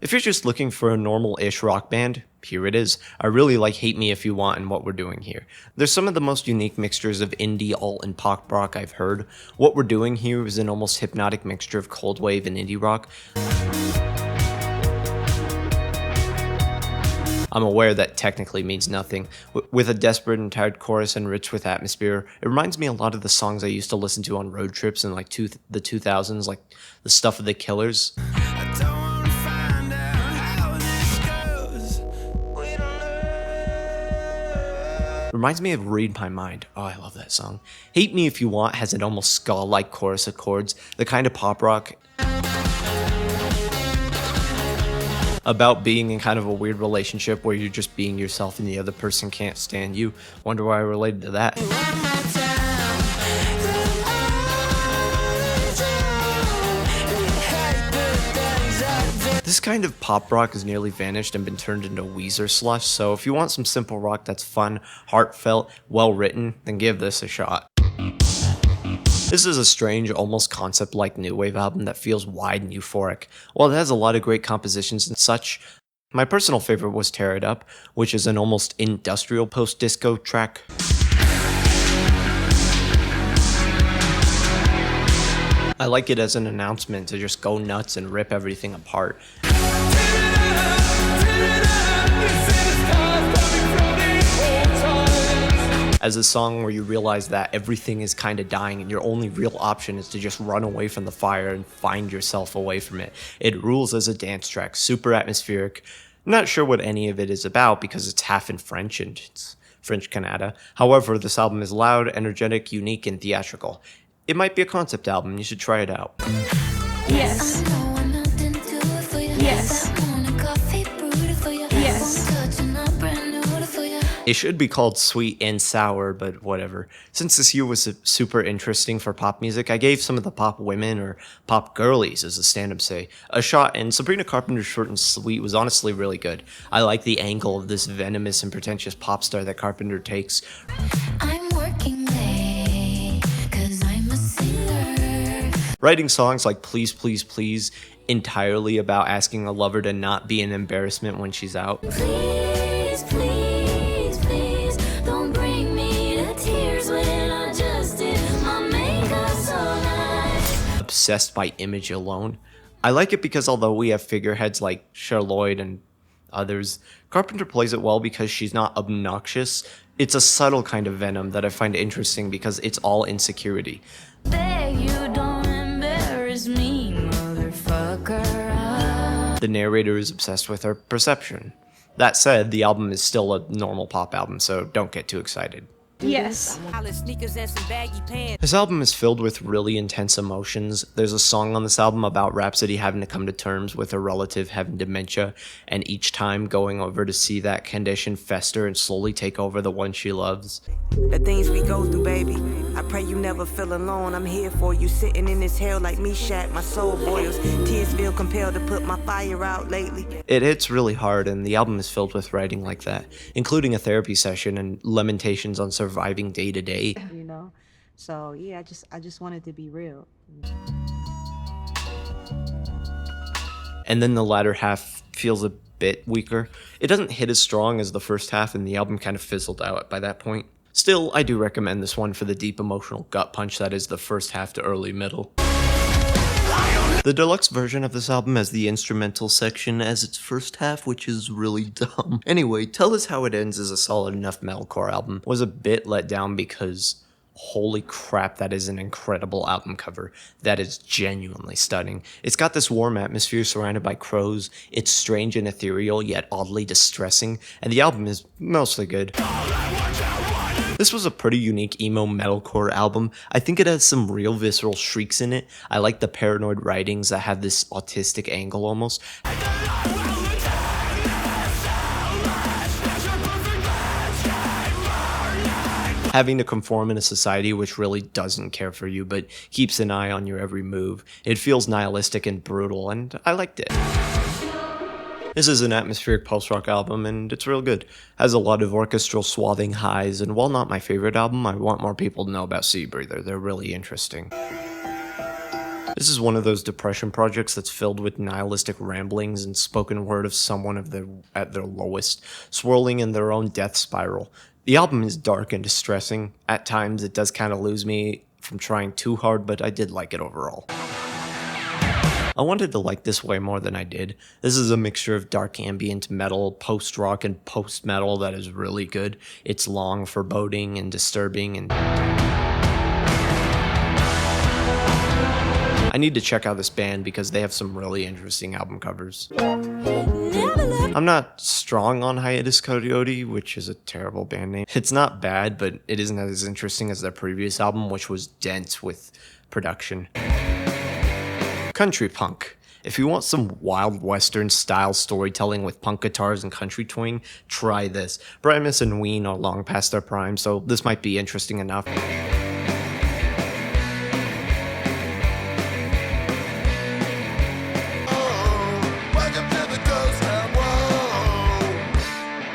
If you're just looking for a normal-ish rock band, here it is. I really like Hate Me If You Want and what we're doing here. There's some of the most unique mixtures of indie, alt, and pop rock I've heard. What we're doing here is an almost hypnotic mixture of cold wave and indie rock. I'm aware that technically means nothing. With a desperate and tired chorus and rich with atmosphere, it reminds me a lot of the songs I used to listen to on road trips in like the 2000s, like the stuff of the Killers. Reminds me of Read My Mind. Oh, I love that song. Hate Me If You Want has an almost ska-like chorus of chords, the kind of pop rock about being in kind of a weird relationship where you're just being yourself and the other person can't stand you. Wonder why I related to that. This kind of pop rock has nearly vanished and been turned into Weezer slush, so if you want some simple rock that's fun, heartfelt, well written, then give this a shot. This is a strange, almost concept-like new wave album that feels wide and euphoric. While it has a lot of great compositions and such, my personal favorite was Tear It Up, which is an almost industrial post-disco track. I like it as an announcement to just go nuts and rip everything apart. As a song where you realize that everything is kind of dying and your only real option is to just run away from the fire and find yourself away from it. It rules as a dance track, super atmospheric. I'm not sure what any of it is about because it's half in French and it's French Canada. However, this album is loud, energetic, unique, and theatrical. It might be a concept album, you should try it out. Yes. Yes. Yes. It should be called Sweet and Sour, but whatever. Since this year was super interesting for pop music, I gave some of the pop women, or pop girlies as the stand-ups say, a shot, and Sabrina Carpenter's Short and Sweet was honestly really good. I like the angle of this venomous and pretentious pop star that Carpenter takes. I'm working late, 'cause I'm a singer. Writing songs like Please, Please, Please entirely about asking a lover to not be an embarrassment when she's out. Please, please, please, don't bring me to tears when I just did my makeup so nice. Obsessed by image alone. I like it because although we have figureheads like Cher Lloyd and others, Carpenter plays it well because she's not obnoxious. It's a subtle kind of venom that I find interesting because it's all insecurity. Beg you don't embarrass me, motherfucker. The narrator is obsessed with her perception. That said, the album is still a normal pop album, so don't get too excited. Yes. This album is filled with really intense emotions. There's a song on this album about Rhapsody having to come to terms with a relative having dementia, and each time going over to see that condition fester and slowly take over the one she loves. The things we go through, baby. I pray you never feel alone. I'm here for you, sitting in this hell like me, Shaq. My soul boils. Tears feel compelled to put my fire out lately. It hits really hard, and the album is filled with writing like that, including a therapy session and lamentations on surviving day to day. You know, so yeah, I just wanted to be real. And then the latter half feels a bit weaker. It doesn't hit as strong as the first half, and the album kind of fizzled out by that point. Still, I do recommend this one for the deep emotional gut punch that is the first half to early middle. The deluxe version of this album has the instrumental section as its first half, which is really dumb. Anyway, Tell Us How It Ends is a solid enough metalcore album. Was a bit let down because Holy crap, that is an incredible album cover. That is genuinely stunning. It's got this warm atmosphere surrounded by crows. It's strange and ethereal, yet oddly distressing, and the album is mostly good. This was a pretty unique emo metalcore album. I think it has some real visceral shrieks in it. I like the paranoid writings that have this autistic angle almost. Having to conform in a society which really doesn't care for you but keeps an eye on your every move. It feels nihilistic and brutal, and I liked it. This is an atmospheric post-rock album, and it's real good. Has a lot of orchestral swathing highs, and while not my favorite album, I want more people to know about Sea Breather. They're really interesting. This is one of those depression projects that's filled with nihilistic ramblings and spoken word of someone at their lowest, swirling in their own death spiral. The album is dark and distressing. At times, it does kind of lose me from trying too hard, but I did like it overall. I wanted to like this way more than I did. This is a mixture of dark ambient metal, post-rock, and post-metal that is really good. It's long, foreboding, and disturbing, and I need to check out this band because they have some really interesting album covers. I'm not strong on Hiatus Coyote, which is a terrible band name. It's not bad, but it isn't as interesting as their previous album, which was dense with production. Country punk. If you want some wild western style storytelling with punk guitars and country twang, try this. Primus and Ween are long past their prime, so this might be interesting enough.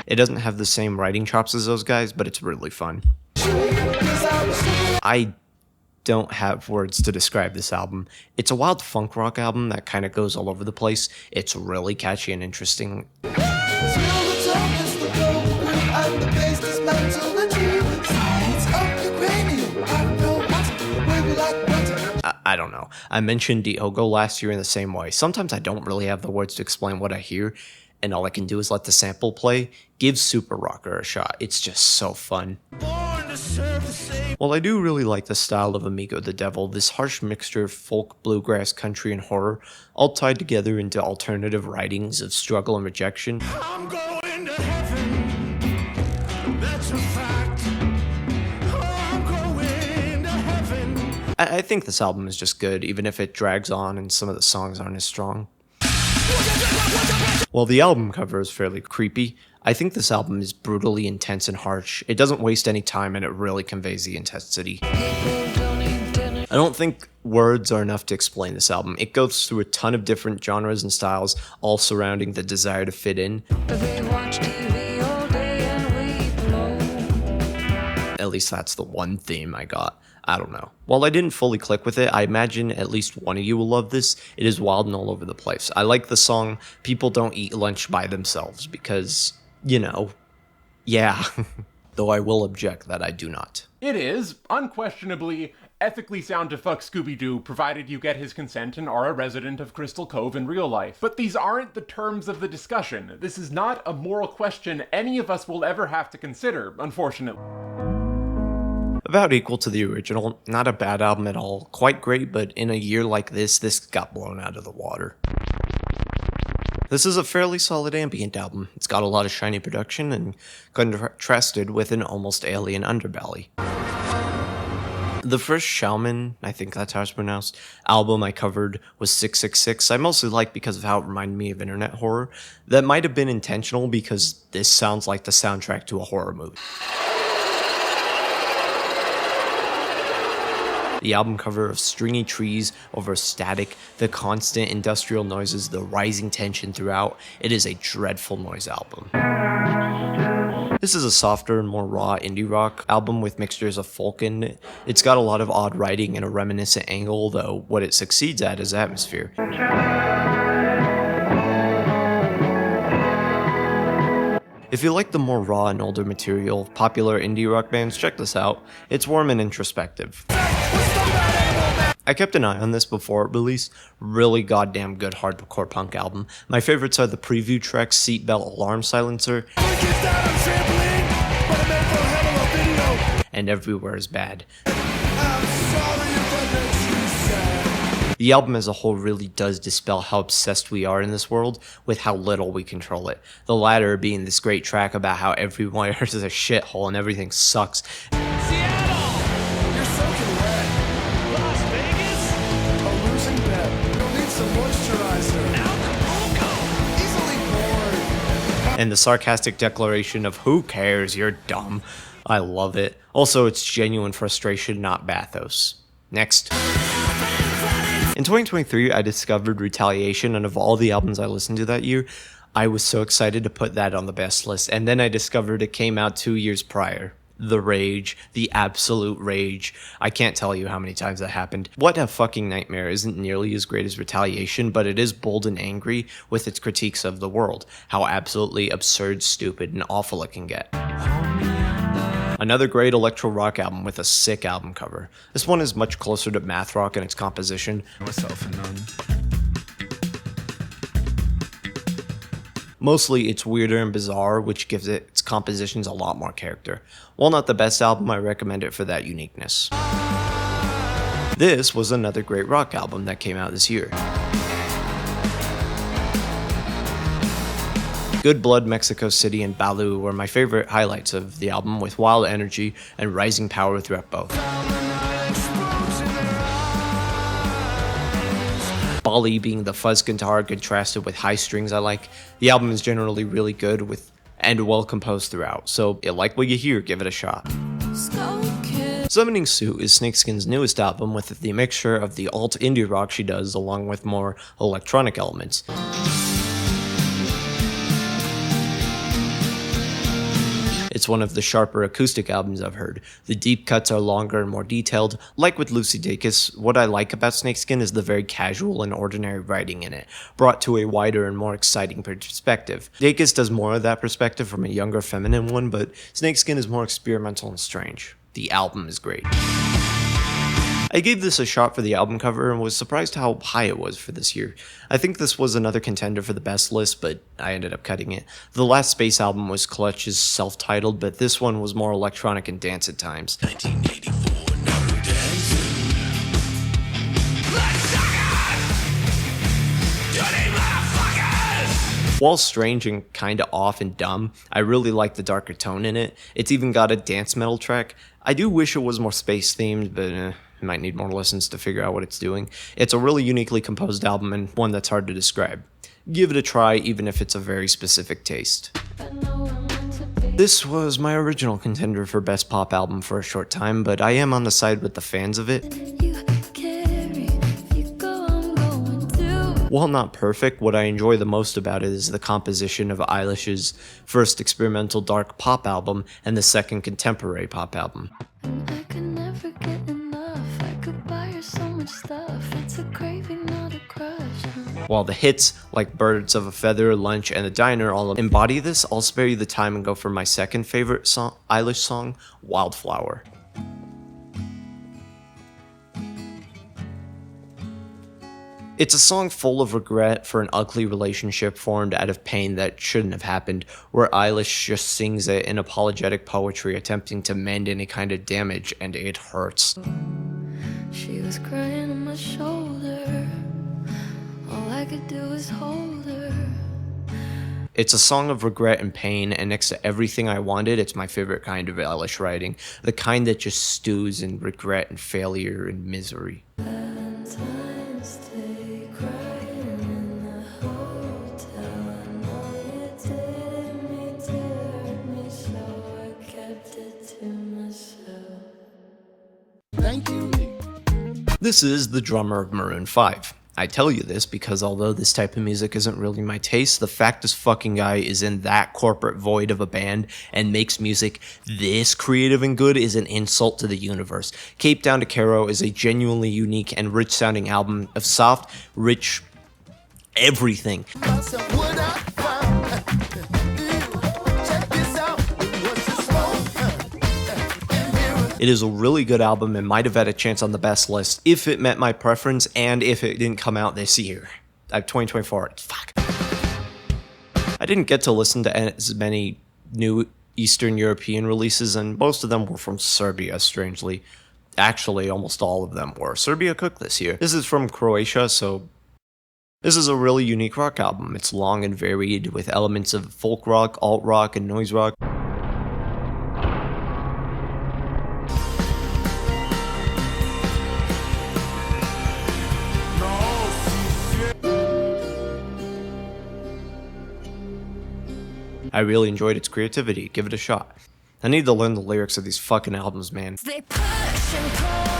It doesn't have the same writing chops as those guys, but it's really fun. I don't have words to describe this album. It's a wild funk rock album that kind of goes all over the place. It's really catchy and interesting. I don't know. I mentioned Diogo last year in the same way. Sometimes I don't really have the words to explain what I hear, and all I can do is let the sample play. Give Super Rocker a shot. It's just so fun. While I do really like the style of Amigo the Devil, this harsh mixture of folk, bluegrass, country, and horror, all tied together into alternative writings of struggle and rejection. I'm going to heaven. That's a fact. I'm going to heaven. I think this album is just good, even if it drags on and some of the songs aren't as strong. While the album cover is fairly creepy, I think this album is brutally intense and harsh. It doesn't waste any time and it really conveys the intensity. I don't think words are enough to explain this album. It goes through a ton of different genres and styles, all surrounding the desire to fit in. At least that's the one theme I got. I don't know. While I didn't fully click with it, I imagine at least one of you will love this. It is wild and all over the place. I like the song People Don't Eat Lunch by Themselves because, you know, yeah. Though I will object that I do not. It is, unquestionably, ethically sound to fuck Scooby-Doo, provided you get his consent and are a resident of Crystal Cove in real life. But these aren't the terms of the discussion. This is not a moral question any of us will ever have to consider, unfortunately. About equal to the original. Not a bad album at all. Quite great, but in a year like this got blown out of the water. This is a fairly solid ambient album. It's got a lot of shiny production and contrasted with an almost alien underbelly. The first Shaman, I think that's how it's pronounced, album I covered was 666. I mostly liked because of how it reminded me of internet horror. That might have been intentional because this sounds like the soundtrack to a horror movie. The album cover of stringy trees over static, the constant industrial noises, the rising tension throughout. It is a dreadful noise album. This is a softer and more raw indie rock album with mixtures of folk in it. It's got a lot of odd writing and a reminiscent angle, though what it succeeds at is atmosphere. If you like the more raw and older material of popular indie rock bands, check this out. It's warm and introspective. I kept an eye on this before it released. Really goddamn good hardcore punk album. My favorites are the preview track Seatbelt Alarm Silencer and Everywhere is Bad. The album as a whole really does dispel how obsessed we are in this world with how little we control it. The latter being this great track about how everywhere is a shithole and everything sucks. And the sarcastic declaration of "who cares, you're dumb." I love it. Also, it's genuine frustration, not bathos. Next. In 2023, I discovered Retaliation, and of all the albums I listened to that year, I was so excited to put that on the best list, and then I discovered it came out 2 years prior. The rage, the absolute rage. I can't tell you how many times that happened. What a Fucking Nightmare isn't nearly as great as Retaliation, but it is bold and angry with its critiques of the world, how absolutely absurd, stupid, and awful it can get. Another great electro rock album with a sick album cover. This one is much closer to math rock in its composition. Mostly it's weirder and bizarre, which gives its compositions a lot more character. While not the best album, I recommend it for that uniqueness. This was another great rock album that came out this year. Good Blood, Mexico City, and Baloo were my favorite highlights of the album, with wild energy and rising power throughout both. Bali being the fuzz guitar contrasted with high strings I like. The album is generally really good and well composed throughout, so if you like what you hear, give it a shot. Summoning Suit is Snakeskin's newest album with the mixture of the alt indie rock she does along with more electronic elements. It's one of the sharper acoustic albums I've heard. The deep cuts are longer and more detailed. Like with Lucy Dacus, what I like about Snakeskin is the very casual and ordinary writing in it, brought to a wider and more exciting perspective. Dacus does more of that perspective from a younger feminine one, but Snakeskin is more experimental and strange. The album is great. I gave this a shot for the album cover and was surprised how high it was for this year. I think this was another contender for the best list, but I ended up cutting it. The last Space album was Clutch's self-titled, but this one was more electronic and dance at times. 1984, now we're dancing. While strange and kinda off and dumb, I really like the darker tone in it. It's even got a dance metal track. I do wish it was more space themed, but might need more listens to figure out what it's doing. It's a really uniquely composed album and one that's hard to describe. Give it a try even if it's a very specific taste. This was my original contender for best pop album for a short time, but I am on the side with the fans of it. While not perfect, what I enjoy the most about it is the composition of Eilish's first experimental dark pop album and the second contemporary pop album. While the hits, like Birds of a Feather, Lunch, and The Diner all embody this, I'll spare you the time and go for my second favorite Eilish song, Wildflower. It's a song full of regret for an ugly relationship formed out of pain that shouldn't have happened, where Eilish just sings it in apologetic poetry attempting to mend any kind of damage, and it hurts. She was crying on my shoulder. All I could do was hold her. It's a song of regret and pain, and next to Everything I Wanted, it's my favorite kind of Eilish writing. The kind that just stews in regret and failure and misery. Thank you. This is the drummer of Maroon 5. I tell you this because although this type of music isn't really my taste, the fact this fucking guy is in that corporate void of a band and makes music this creative and good is an insult to the universe. Cape Down to Caro is a genuinely unique and rich sounding album of soft, rich everything. It is a really good album and might have had a chance on the best list if it met my preference and if it didn't come out this year. 2024. Fuck. I didn't get to listen to as many new Eastern European releases, and most of them were from Serbia, strangely. Actually, almost all of them were. Serbia cooked this year. This is from Croatia, so this is a really unique rock album. It's long and varied, with elements of folk rock, alt rock, and noise rock. I really enjoyed its creativity. Give it a shot. I need to learn the lyrics of these fucking albums, man.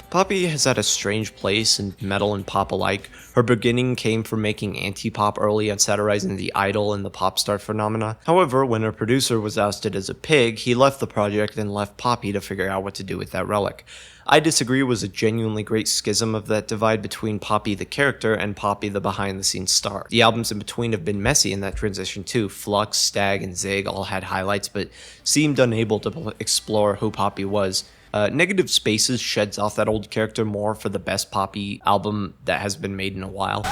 Poppy has had a strange place in metal and pop alike. Her beginning came from making anti-pop early and satirizing the idol and the pop star phenomena. However, when her producer was ousted as a pig, he left the project and left Poppy to figure out what to do with that relic. I disagree was a genuinely great schism of that divide between Poppy the character and Poppy the behind-the-scenes star. The albums in between have been messy in that transition too. Flux, Stag, and Zig all had highlights, but seemed unable to explore who Poppy was. Negative Spaces sheds off that old character more for the best Poppy album that has been made in a while.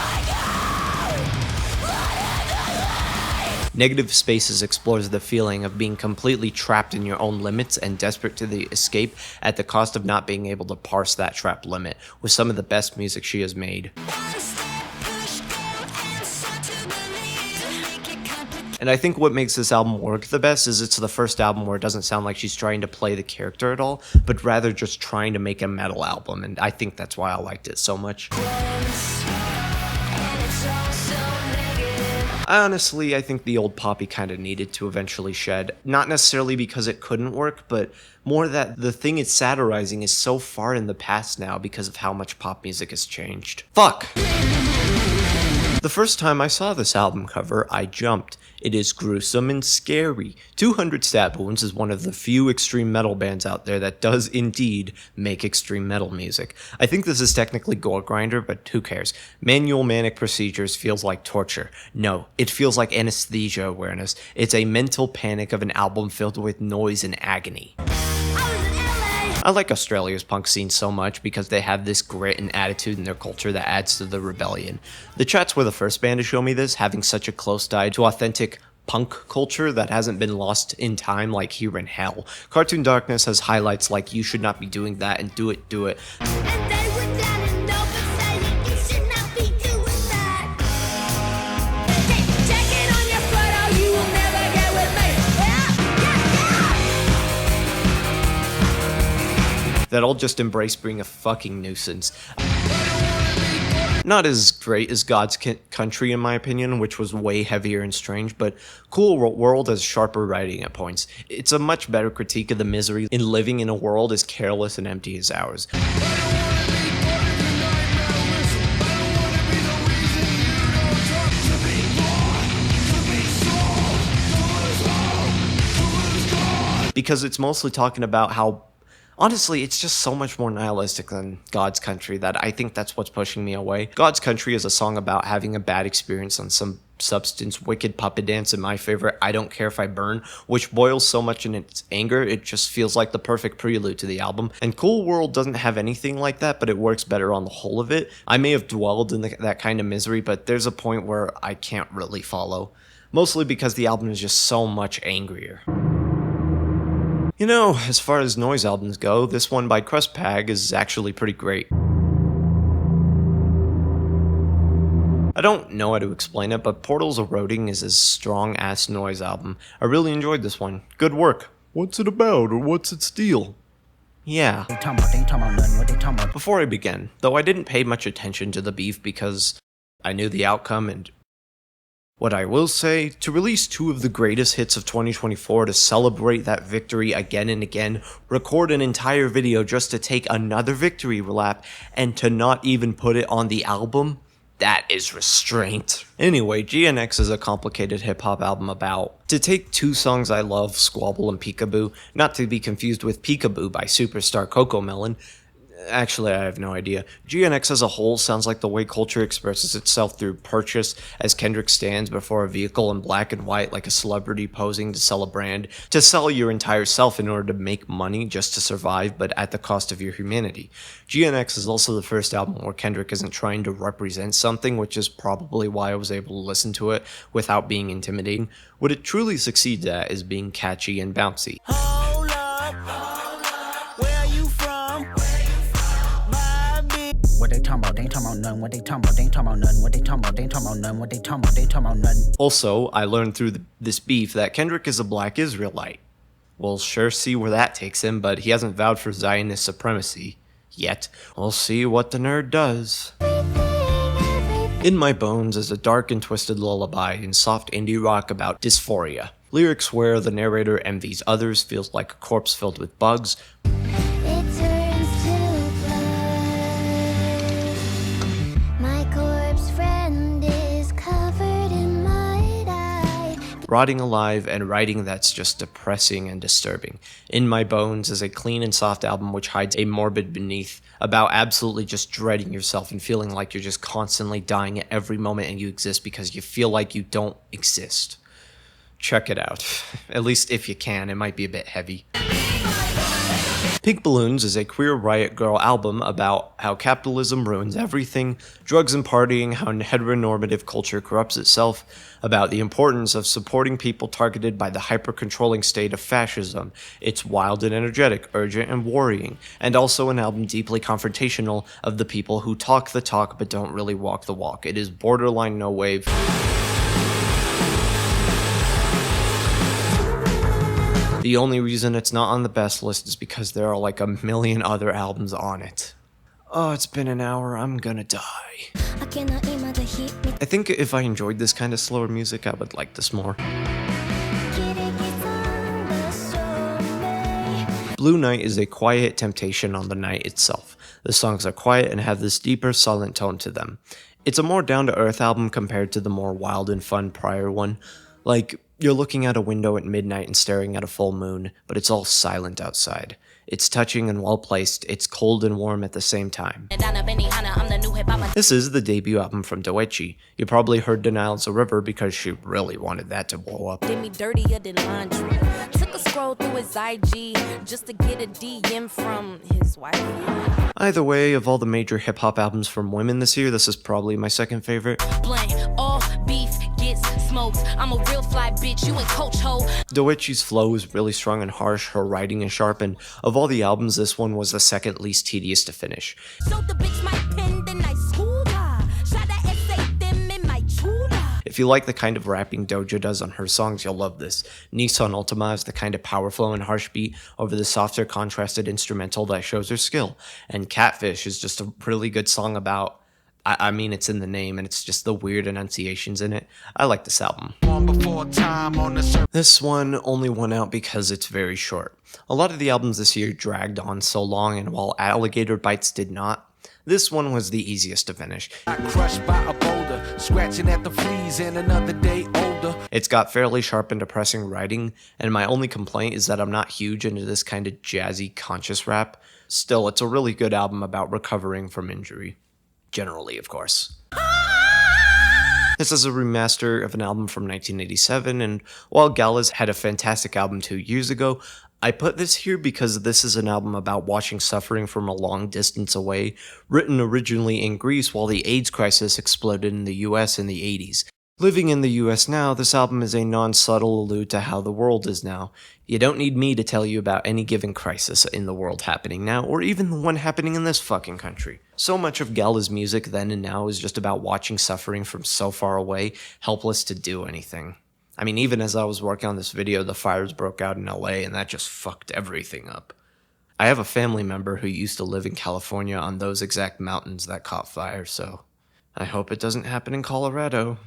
Negative Spaces explores the feeling of being completely trapped in your own limits and desperate to the escape at the cost of not being able to parse that trapped limit, with some of the best music she has made. And I think what makes this album work the best is it's the first album where it doesn't sound like she's trying to play the character at all, but rather just trying to make a metal album, and I think that's why I liked it so much. Honestly, I think the old Poppy kind of needed to eventually shed. Not necessarily because it couldn't work, but more that the thing it's satirizing is so far in the past now because of how much pop music has changed. Fuck! The first time I saw this album cover, I jumped. It is gruesome and scary. 200 Stab Wounds is one of the few extreme metal bands out there that does indeed make extreme metal music. I think this is technically Gore Grinder, but who cares? Manual Manic Procedures feels like torture. No, it feels like anesthesia awareness. It's a mental panic of an album filled with noise and agony. I like Australia's punk scene so much because they have this grit and attitude in their culture that adds to the rebellion. The Chats were the first band to show me this, having such a close tie to authentic punk culture that hasn't been lost in time like Here in Hell. Cartoon Darkness has highlights like You Should Not Be Doing That and Do It, Do It. That all just embrace being a fucking nuisance. Not as great as God's Country in my opinion, which was way heavier and strange, but Cool World has sharper writing at points. It's a much better critique of the misery in living in a world as careless and empty as ours. Because it's mostly talking about how honestly, it's just so much more nihilistic than God's Country that I think that's what's pushing me away. God's Country is a song about having a bad experience on some substance, Wicked Puppet Dance, and my favorite, I Don't Care If I Burn, which boils so much in its anger, it just feels like the perfect prelude to the album. And Cool World doesn't have anything like that, but it works better on the whole of it. I may have dwelled in that kind of misery, but there's a point where I can't really follow. Mostly because the album is just so much angrier. You know, as far as noise albums go, this one by Crustpag is actually pretty great. I don't know how to explain it, but Portal's Eroding is a strong-ass noise album. I really enjoyed this one. Good work. What's it about, or what's it steal? Yeah. Before I begin, though I didn't pay much attention to the beef because I knew the outcome and what I will say, to release two of the greatest hits of 2024 to celebrate that victory again and again, record an entire video just to take another victory lap, and to not even put it on the album, that is restraint. Anyway, GNX is a complicated hip-hop album about to take two songs I love, Squabble and Peekaboo, not to be confused with Peekaboo by Superstar Cocomelon. Actually, I have no idea. GNX as a whole sounds like the way culture expresses itself through purchase, as Kendrick stands before a vehicle in black and white like a celebrity posing to sell a brand, to sell your entire self in order to make money just to survive, but at the cost of your humanity. GNX is also the first album where Kendrick isn't trying to represent something, which is probably why I was able to listen to it without being intimidating. What it truly succeeds at is being catchy and bouncy. Hold up, where you from? What they talking about? They ain't talking about none. What they talking about? They ain't talking about none. What they talking about? They ain't talking about none. What they talking about? They ain't talking about none. Also, I learned through this beef that Kendrick is a black Israelite. We'll sure see where that takes him, but he hasn't vowed for Zionist supremacy yet. We'll see what the nerd does. In My Bones is a dark and twisted lullaby in soft indie rock about dysphoria. Lyrics where the narrator envies others, feels like a corpse filled with bugs, rotting alive, and writing that's just depressing and disturbing. In My Bones is a clean and soft album which hides a morbid beneath about absolutely just dreading yourself and feeling like you're just constantly dying at every moment and you exist because you feel like you don't exist. Check it out. At least if you can, it might be a bit heavy. Pink Balloons is a queer riot girl album about how capitalism ruins everything, drugs and partying, how heteronormative culture corrupts itself, about the importance of supporting people targeted by the hyper-controlling state of fascism. It's wild and energetic, urgent and worrying, and also an album deeply confrontational of the people who talk the talk but don't really walk the walk. It is borderline no wave. The only reason it's not on the best list is because there are like a million other albums on it. Oh, it's been an hour, I'm gonna die. I think if I enjoyed this kind of slower music, I would like this more. Blue Night is a quiet temptation on the night itself. The songs are quiet and have this deeper, silent tone to them. It's a more down-to-earth album compared to the more wild and fun prior one. Like, you're looking out a window at midnight and staring at a full moon, but it's all silent outside. It's touching and well-placed, it's cold and warm at the same time. This is the debut album from Doechi. You probably heard Denial's a River because she really wanted that to blow up. Did me dirtier than laundry. Took a scroll through his IG just to get a DM from his wife. Either way, of all the major hip-hop albums from women this year, this is probably my second favorite. Blank, all beef gets smoked. I'm a real fly bitch, you ain't coach ho. Doechi's flow is really strong and harsh, her writing is sharp, and of all the albums, this one was the second least tedious to finish. If you like the kind of rapping Doja does on her songs, you'll love this. Nissan Ultima is the kind of power flow and harsh beat over the softer contrasted instrumental that shows her skill. And Catfish is just a really good song about, I mean, it's in the name, and it's just the weird enunciations in it. I like this album. This one only won out because it's very short. A lot of the albums this year dragged on so long, and while Alligator Bites did not, this one was the easiest to finish. Crushed by a boulder, scratching at the fleas and another day older. It's got fairly sharp and depressing writing, and my only complaint is that I'm not huge into this kind of jazzy, conscious rap. Still, it's a really good album about recovering from injury. Generally, of course. This is a remaster of an album from 1987, and while Gala's had a fantastic album 2 years ago, I put this here because this is an album about watching suffering from a long distance away, written originally in Greece while the AIDS crisis exploded in the US in the 80s. Living in the US now, this album is a non-subtle allude to how the world is now. You don't need me to tell you about any given crisis in the world happening now, or even the one happening in this fucking country. So much of Gala's music then and now is just about watching suffering from so far away, helpless to do anything. I mean, even as I was working on this video, the fires broke out in LA, and that just fucked everything up. I have a family member who used to live in California on those exact mountains that caught fire, so I hope it doesn't happen in Colorado.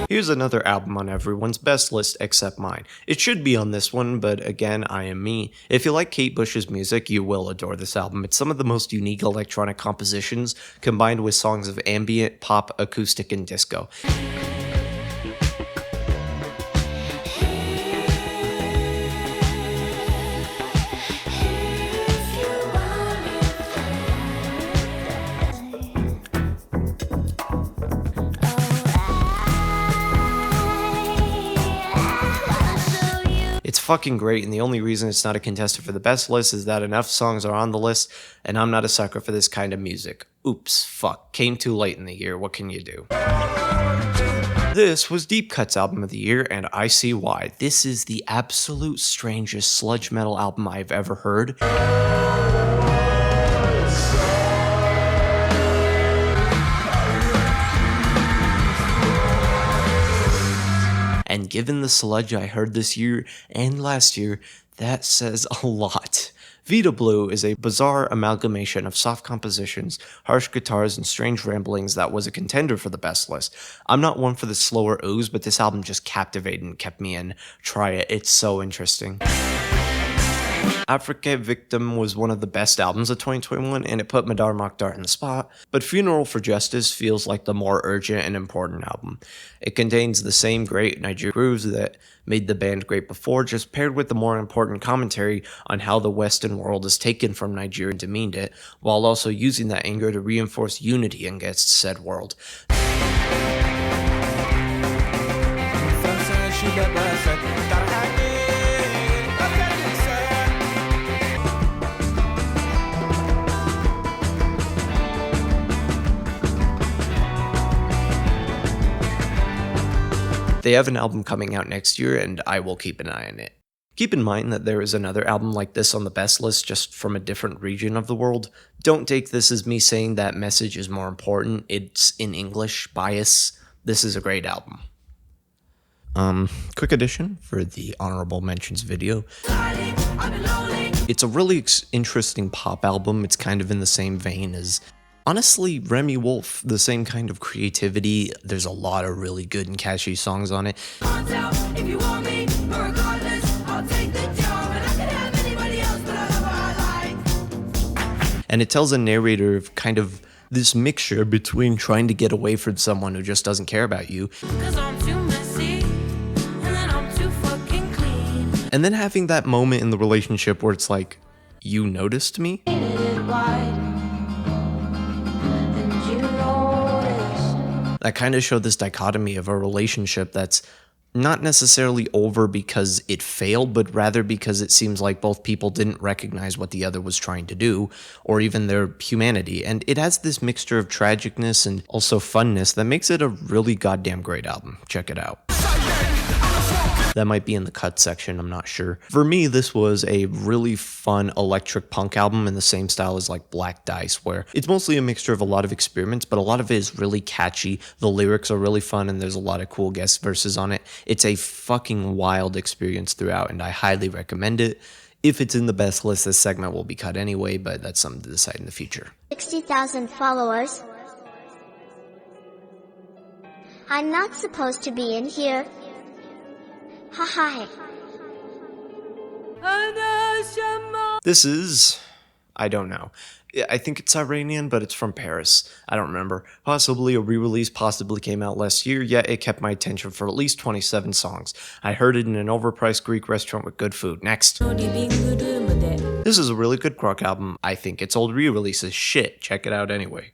Here's another album on everyone's best list except mine. It should be on this one, but again, I am me. If you like Kate Bush's music, you will adore this album. It's some of the most unique electronic compositions, combined with songs of ambient, pop, acoustic, and disco. fucking great, and the only reason it's not a contestant for the best list is that enough songs are on the list, and I'm not a sucker for this kind of music. Oops, fuck, came too late in the year, what can you do? This was Deep Cut's album of the year, and I see why. This is the absolute strangest sludge metal album I've ever heard. And given the sludge I heard this year and last year, that says a lot. Vita Blue is a bizarre amalgamation of soft compositions, harsh guitars, and strange ramblings that was a contender for the best list. I'm not one for the slower ooze, but this album just captivated and kept me in. Try it, it's so interesting. Africa Victim was one of the best albums of 2021, and it put Madar Mokhtar in the spot, but Funeral for Justice feels like the more urgent and important album. It contains the same great Nigerian grooves that made the band great before, just paired with the more important commentary on how the Western world is taken from Nigeria and demeaned it, while also using that anger to reinforce unity against said world. They have an album coming out next year, and I will keep an eye on it. Keep in mind that there is another album like this on the best list, just from a different region of the world. Don't take this as me saying that message is more important. It's in English, bias. This is a great album. Quick addition for the honorable mentions video. It's a really interesting pop album. It's kind of in the same vein as, honestly, Remy Wolf, the same kind of creativity. There's a lot of really good and catchy songs on it. And it tells a narrator of kind of this mixture between trying to get away from someone who just doesn't care about you, and then having that moment in the relationship where it's like, you noticed me? That kind of showed this dichotomy of a relationship that's not necessarily over because it failed, but rather because it seems like both people didn't recognize what the other was trying to do, or even their humanity. And it has this mixture of tragicness and also funness that makes it a really goddamn great album. Check it out. That might be in the cut section, I'm not sure. For me, this was a really fun electric punk album in the same style as like Black Dice, where it's mostly a mixture of a lot of experiments, but a lot of it is really catchy. The lyrics are really fun, and there's a lot of cool guest verses on it. It's a fucking wild experience throughout, and I highly recommend it. If it's in the best list, this segment will be cut anyway, but that's something to decide in the future. 60,000 followers. I'm not supposed to be in here. Hi. This is, I don't know. I think it's Iranian, but it's from Paris. I don't remember. Possibly a re-release, possibly came out last year, yet it kept my attention for at least 27 songs. I heard it in an overpriced Greek restaurant with good food. Next. This is a really good rock album. I think its old re-release is shit. Check it out anyway.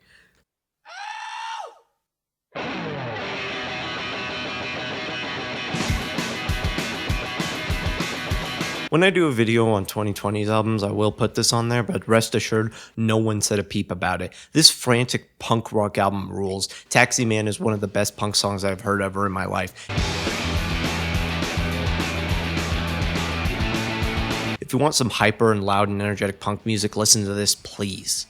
When I do a video on 2020's albums, I will put this on there, but rest assured, no one said a peep about it. This frantic punk rock album rules. Taxi Man is one of the best punk songs I've heard ever in my life. If you want some hyper and loud and energetic punk music, listen to this, please.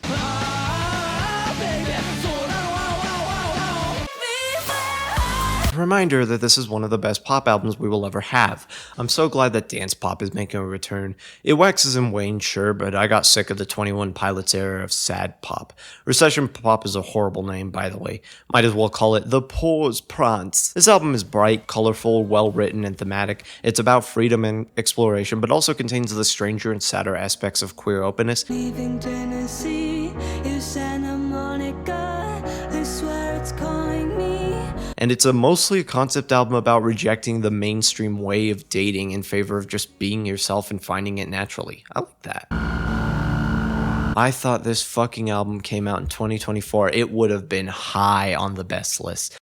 Reminder that this is one of the best pop albums we will ever have. I'm so glad that dance pop is making a return. It waxes and wanes, sure, but I got sick of the 21 Pilots era of sad pop. Recession pop is a horrible name, by the way. Might as well call it the Pause Prance. This album is bright, colorful, well written, and thematic. It's about freedom and exploration, but also contains the stranger and sadder aspects of queer openness. Leaving Tennessee, you Santa Monica, I swear it's calling me. And it's mostly a concept album about rejecting the mainstream way of dating in favor of just being yourself and finding it naturally. I like that. I thought this fucking album came out in 2024. It would have been high on the best list.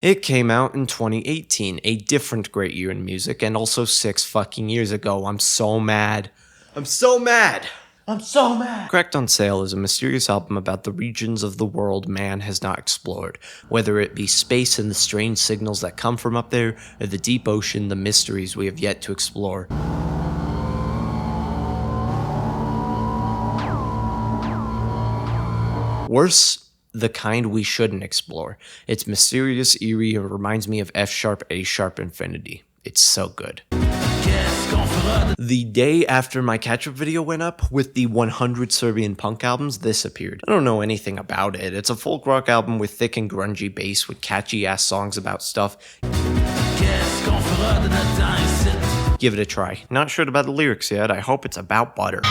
It came out in 2018, a different great year in music, and also 6 fucking years ago. I'm so mad. I'm so mad! I'm so mad! Cracked on Sale is a mysterious album about the regions of the world man has not explored, whether it be space and the strange signals that come from up there, or the deep ocean, the mysteries we have yet to explore. Worse, the kind we shouldn't explore. It's mysterious, eerie, and reminds me of F sharp, A sharp infinity. It's so good. The day after my catch-up video went up with the 100 Serbian punk albums, this appeared. I don't know anything about it. It's a folk rock album with thick and grungy bass with catchy-ass songs about stuff. Give it a try. Not sure about the lyrics yet. I hope it's about butter.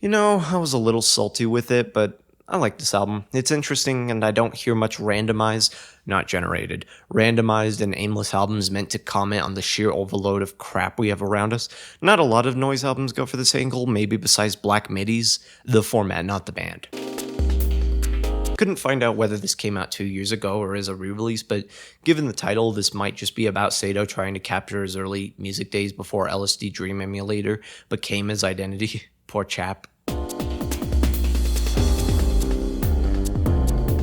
You know, I was a little salty with it, but I like this album. It's interesting, and I don't hear much randomized, not generated, randomized and aimless albums meant to comment on the sheer overload of crap we have around us. Not a lot of noise albums go for this angle, maybe besides Black Midis, the format, not the band. Couldn't find out whether this came out 2 years ago or is a re-release, but given the title, this might just be about Sato trying to capture his early music days before LSD Dream Emulator became his identity. Poor chap.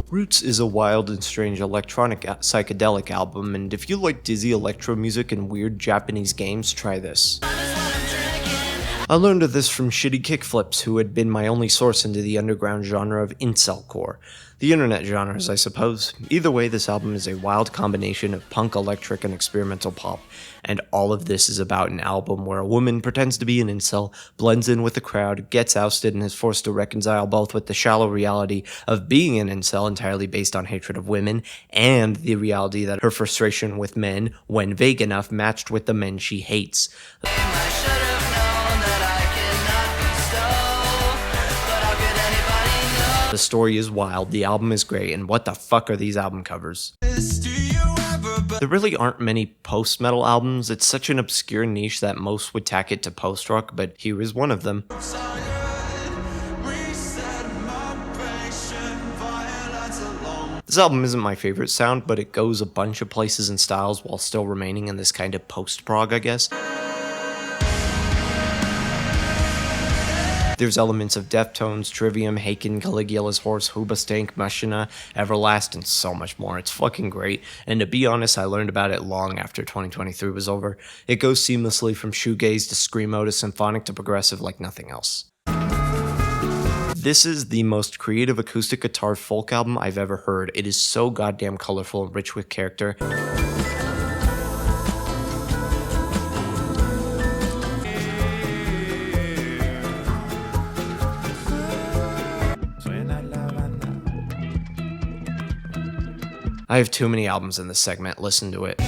Roots is a wild and strange electronic psychedelic album, and if you like dizzy electro music and weird Japanese games, try this. I learned of this from Shitty Kickflips, who had been my only source into the underground genre of incelcore. The internet genres, I suppose. Either way, this album is a wild combination of punk, electric, and experimental pop. And all of this is about an album where a woman pretends to be an incel, blends in with the crowd, gets ousted, and is forced to reconcile both with the shallow reality of being an incel entirely based on hatred of women, and the reality that her frustration with men, when vague enough, matched with the men she hates. The story is wild, the album is great, and what the fuck are these album covers? There really aren't many post-metal albums. It's such an obscure niche that most would tack it to post-rock, but here is one of them. This album isn't my favorite sound, but it goes a bunch of places and styles while still remaining in this kind of post-prog, I guess. There's elements of Deftones, Trivium, Haken, Caligula's Horse, Hoobastank, Machina, Everlast, and so much more. It's fucking great, and to be honest, I learned about it long after 2023 was over. It goes seamlessly from shoegaze to screamo to symphonic to progressive like nothing else. This is the most creative acoustic guitar folk album I've ever heard. It is so goddamn colorful and rich with character. I have too many albums in this segment, listen to it.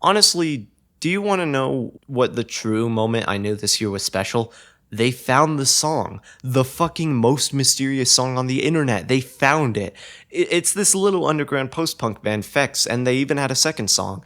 Honestly, do you want to know what the true moment I knew this year was special? They found the song. The fucking most mysterious song on the internet. They found it. It's this little underground post-punk band, Fex, and they even had a second song.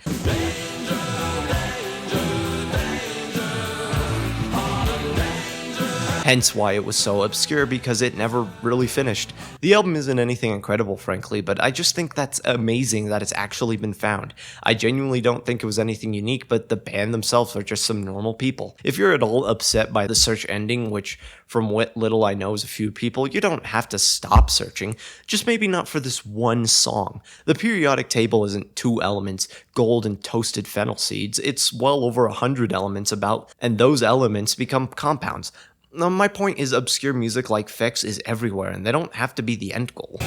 Hence why it was so obscure, because it never really finished. The album isn't anything incredible, frankly, but I just think that's amazing that it's actually been found. I genuinely don't think it was anything unique, but the band themselves are just some normal people. If you're at all upset by the search ending, which from what little I know is a few people, you don't have to stop searching, just maybe not for this one song. The periodic table isn't 2 elements, gold and toasted fennel seeds, it's well over 100 elements about, and those elements become compounds. My point is, obscure music like Fex is everywhere, and they don't have to be the end goal.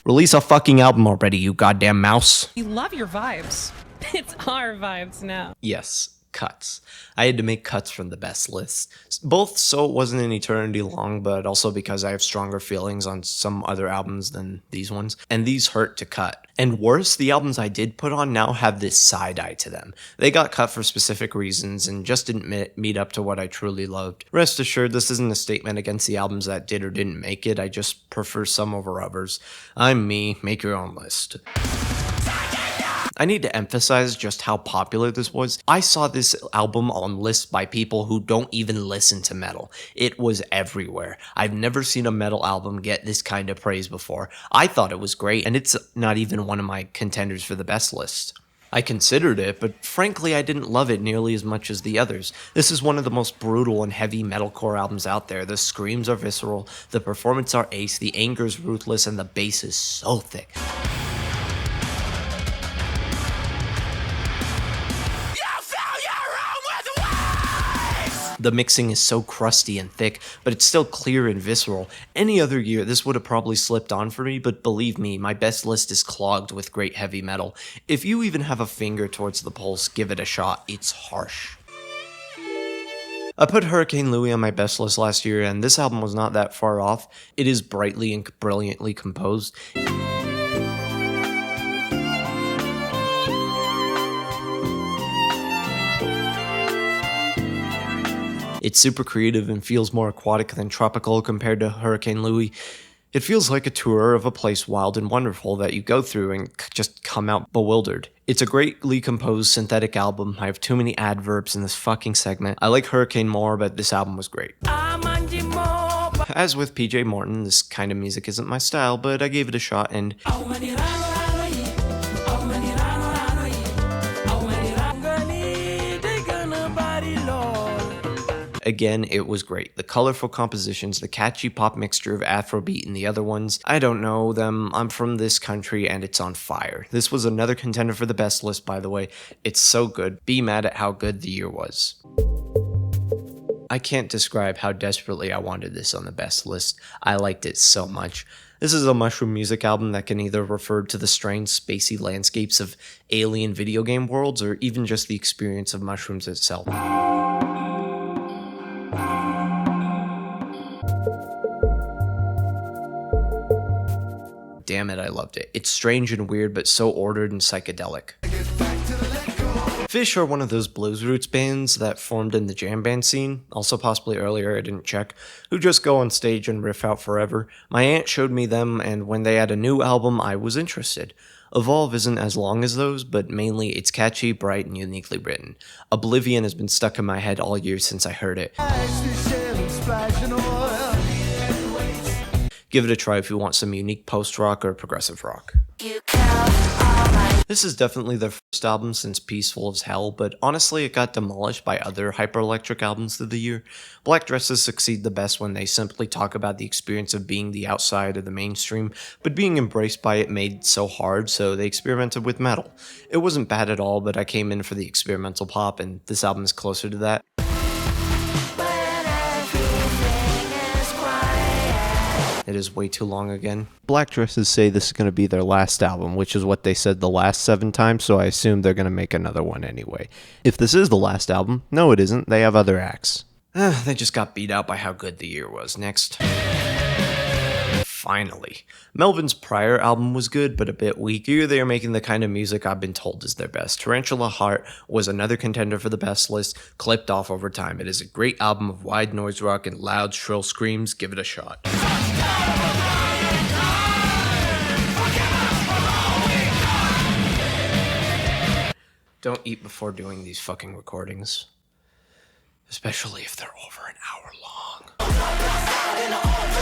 Release a fucking album already, you goddamn mouse. We love your vibes. It's our vibes now. Yes, cuts. I had to make cuts from the best lists, both so it wasn't an eternity long, but also because I have stronger feelings on some other albums than these ones, and these hurt to cut. And worse, the albums I did put on now have this side eye to them. They got cut for specific reasons and just didn't meet up to what I truly loved. Rest assured, this isn't a statement against the albums that did or didn't make it, I just prefer some over others. I'm me, make your own list. I need to emphasize just how popular this was. I saw this album on lists by people who don't even listen to metal. It was everywhere. I've never seen a metal album get this kind of praise before. I thought it was great, and it's not even one of my contenders for the best list. I considered it, but frankly I didn't love it nearly as much as the others. This is one of the most brutal and heavy metalcore albums out there. The screams are visceral, the performance are ace, the anger is ruthless, and the bass is so thick. The mixing is so crusty and thick, but it's still clear and visceral. Any other year, this would have probably slipped on for me, but believe me, my best list is clogged with great heavy metal. If you even have a finger towards the pulse, give it a shot. It's harsh. I put Hurricane Louie on my best list last year, and this album was not that far off. It is brightly and brilliantly composed. It's super creative and feels more aquatic than tropical compared to Hurricane Louie. It feels like a tour of a place wild and wonderful that you go through and just come out bewildered. It's a greatly composed synthetic album. I have too many adverbs in this fucking segment. I like Hurricane more, but this album was great. As with PJ Morton, this kind of music isn't my style, but I gave it a shot and... Again, it was great. The colorful compositions, the catchy pop mixture of Afrobeat and the other ones, I don't know them. I'm from this country and it's on fire. This was another contender for the best list, by the way. It's so good. Be mad at how good the year was. I can't describe how desperately I wanted this on the best list. I liked it so much. This is a mushroom music album that can either refer to the strange, spacey landscapes of alien video game worlds or even just the experience of mushrooms itself. Damn it, I loved it. It's strange and weird, but so ordered and psychedelic. Fish are one of those blues roots bands that formed in the jam band scene, also possibly earlier, I didn't check, who just go on stage and riff out forever. My aunt showed me them, and when they had a new album, I was interested. Evolve isn't as long as those, but mainly it's catchy, bright, and uniquely written. Oblivion has been stuck in my head all year since I heard it. Give it a try if you want some unique post-rock or progressive rock. This is definitely their first album since Peaceful as Hell, but honestly it got demolished by other hyper-electric albums through the year. Black Dresses succeed the best when they simply talk about the experience of being the outside of the mainstream, but being embraced by it made it so hard, so they experimented with metal. It wasn't bad at all, but I came in for the experimental pop, and this album is closer to that. It is way too long again. Black Dresses say this is going to be their last album, which is what they said the last 7 times, so I assume they're going to make another one anyway. If this is the last album, no it isn't, they have other acts. They just got beat out by how good the year was. Next. Finally. Melvin's prior album was good, but a bit weak. Here they are making the kind of music I've been told is their best. Tarantula Heart was another contender for the best list, clipped off over time. It is a great album of wide noise rock and loud, shrill screams. Give it a shot. Don't eat before doing these fucking recordings. Especially if they're over an hour long.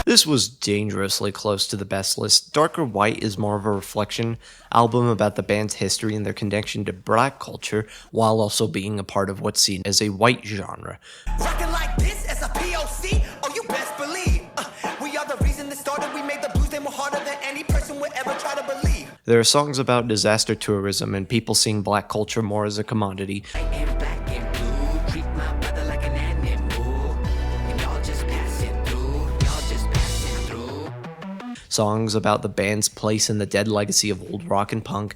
This was dangerously close to the best list. Darker White is more of a reflection album about the band's history and their connection to black culture, while also being a part of what's seen as a white genre. Rockin' like this as a POC? Oh, you best believe. We are the reason that started. We made the blues, they more harder than any person would ever try to believe. There are songs about disaster tourism and people seeing black culture more as a commodity. Songs about the band's place in the dead legacy of old rock and punk.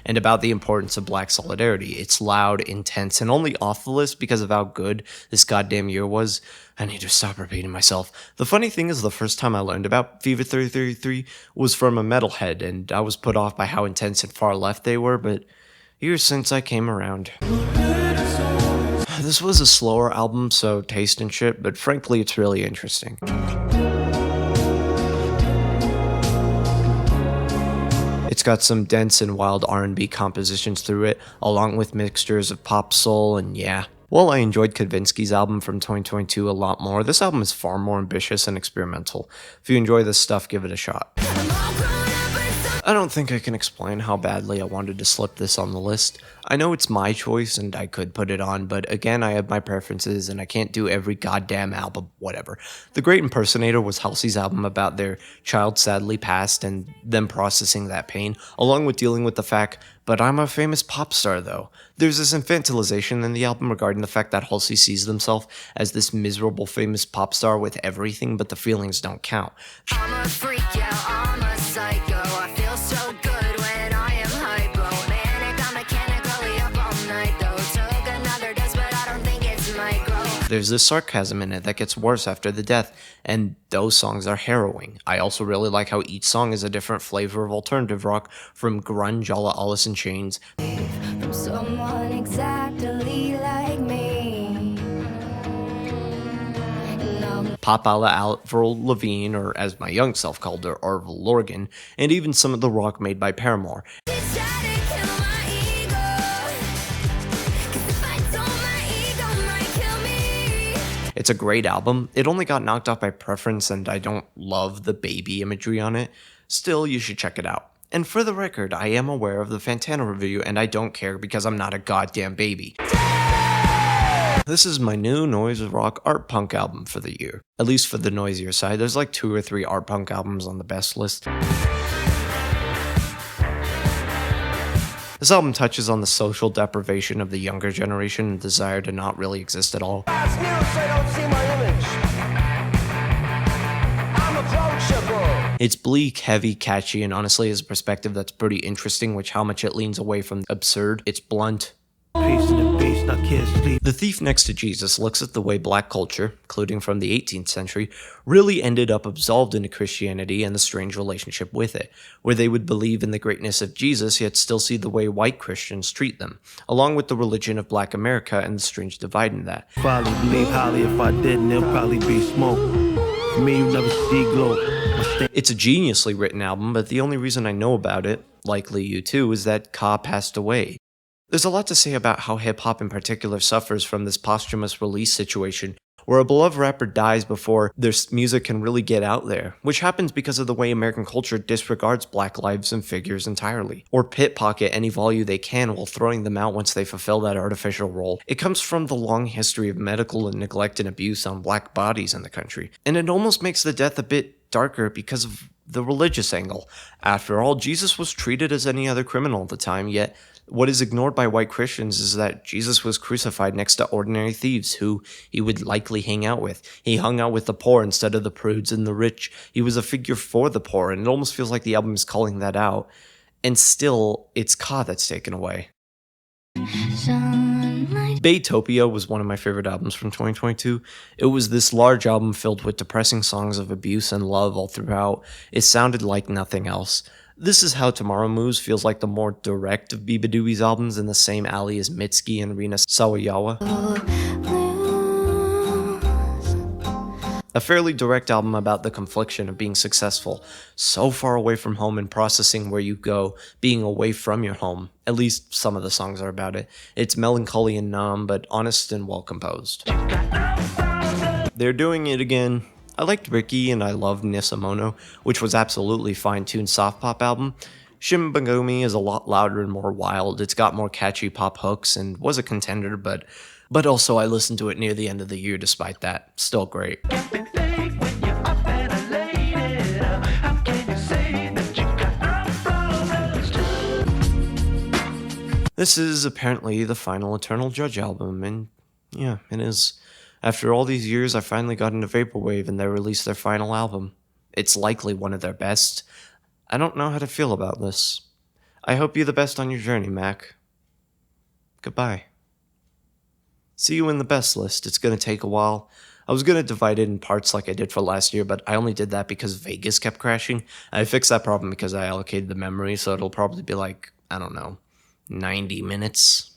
And about the importance of black solidarity. It's loud, intense, and only off the list because of how good this goddamn year was. I need to stop repeating myself. The funny thing is, the first time I learned about Fever 333 was from a metalhead, and I was put off by how intense and far left they were, but years since I came around. The This was a slower album, so taste and shit, but frankly, it's really interesting. It's got some dense and wild R&B compositions through it, along with mixtures of pop soul, and yeah. While I enjoyed Kavinsky's album from 2022 a lot more, this album is far more ambitious and experimental. If you enjoy this stuff, give it a shot. I don't think I can explain how badly I wanted to slip this on the list. I know it's my choice and I could put it on, but again, I have my preferences and I can't do every goddamn album, whatever. The Great Impersonator was Halsey's album about their child sadly passed and them processing that pain, along with dealing with the fact, but I'm a famous pop star though. There's this infantilization in the album regarding the fact that Halsey sees himself as this miserable famous pop star with everything, but the feelings don't count. I'm a freak, yeah, I'm a psycho. I feel so good when I am hypo. Manic, I'm mechanically up all night though. Took another dose, but I don't think it's micro. There's this sarcasm in it that gets worse after the death, and those songs are harrowing. I also really like how each song is a different flavor of alternative rock, from grunge a la Alice in Chains, From someone exactly like me. No. pop a la Avril Lavigne, or as my young self called her, Avril Lorgan, and even some of the rock made by Paramore. It's a great album. It only got knocked off by preference, and I don't love the baby imagery on it. Still, you should check it out. And for the record, I am aware of the Fantana review, and I don't care because I'm not a goddamn baby. This is my new noise rock art punk album for the year. At least for the noisier side. There's like 2 or 3 art punk albums on the best list. This album touches on the social deprivation of the younger generation and desire to not really exist at all. It's bleak, heavy, catchy, and honestly has a perspective that's pretty interesting, which how much it leans away from absurd. It's blunt. The Thief Next to Jesus looks at the way black culture, including from the 18th century, really ended up absolved into Christianity and the strange relationship with it, where they would believe in the greatness of Jesus yet still see the way white Christians treat them, along with the religion of black America and the strange divide in that. Probably believe highly if I didn't, it'll probably be smoke. For me, you never see glow. It's a geniusly written album, but the only reason I know about it, likely you too, is that Ka passed away. There's a lot to say about how hip-hop in particular suffers from this posthumous release situation, where a beloved rapper dies before their music can really get out there, which happens because of the way American culture disregards black lives and figures entirely, or pickpocket any value they can while throwing them out once they fulfill that artificial role. It comes from the long history of medical and neglect and abuse on black bodies in the country, and it almost makes the death a bit darker because of the religious angle. After all, Jesus was treated as any other criminal at the time, yet what is ignored by white Christians is that Jesus was crucified next to ordinary thieves who he would likely hang out with. He hung out with the poor instead of the prudes and the rich. He was a figure for the poor, and it almost feels like the album is calling that out. And still, it's Ka that's taken away. Baytopia was one of my favorite albums from 2022. It was this large album filled with depressing songs of abuse and love all throughout. It sounded like nothing else. This Is How Tomorrow Moves feels like the more direct of Biba Doobie's albums, in the same alley as Mitski and Rina Sawayawa. A fairly direct album about the confliction of being successful, so far away from home and processing where you go, being away from your home. At least some of the songs are about it. It's melancholy and numb, but honest and well composed. They're doing it again. I liked Ricky and I loved Nisamono, which was absolutely fine-tuned soft pop album. Shimbagumi is a lot louder and more wild. It's got more catchy pop hooks and was a contender, but also I listened to it near the end of the year despite that. Still great. This is apparently the final Eternal Judge album, and yeah, it is. After all these years, I finally got into Vaporwave and they released their final album. It's likely one of their best. I don't know how to feel about this. I hope you the best on your journey, Mac. Goodbye. See you in the best list. It's gonna take a while. I was gonna divide it in parts like I did for last year, but I only did that because Vegas kept crashing. I fixed that problem because I allocated the memory, so it'll probably be like, I don't know, 90 minutes.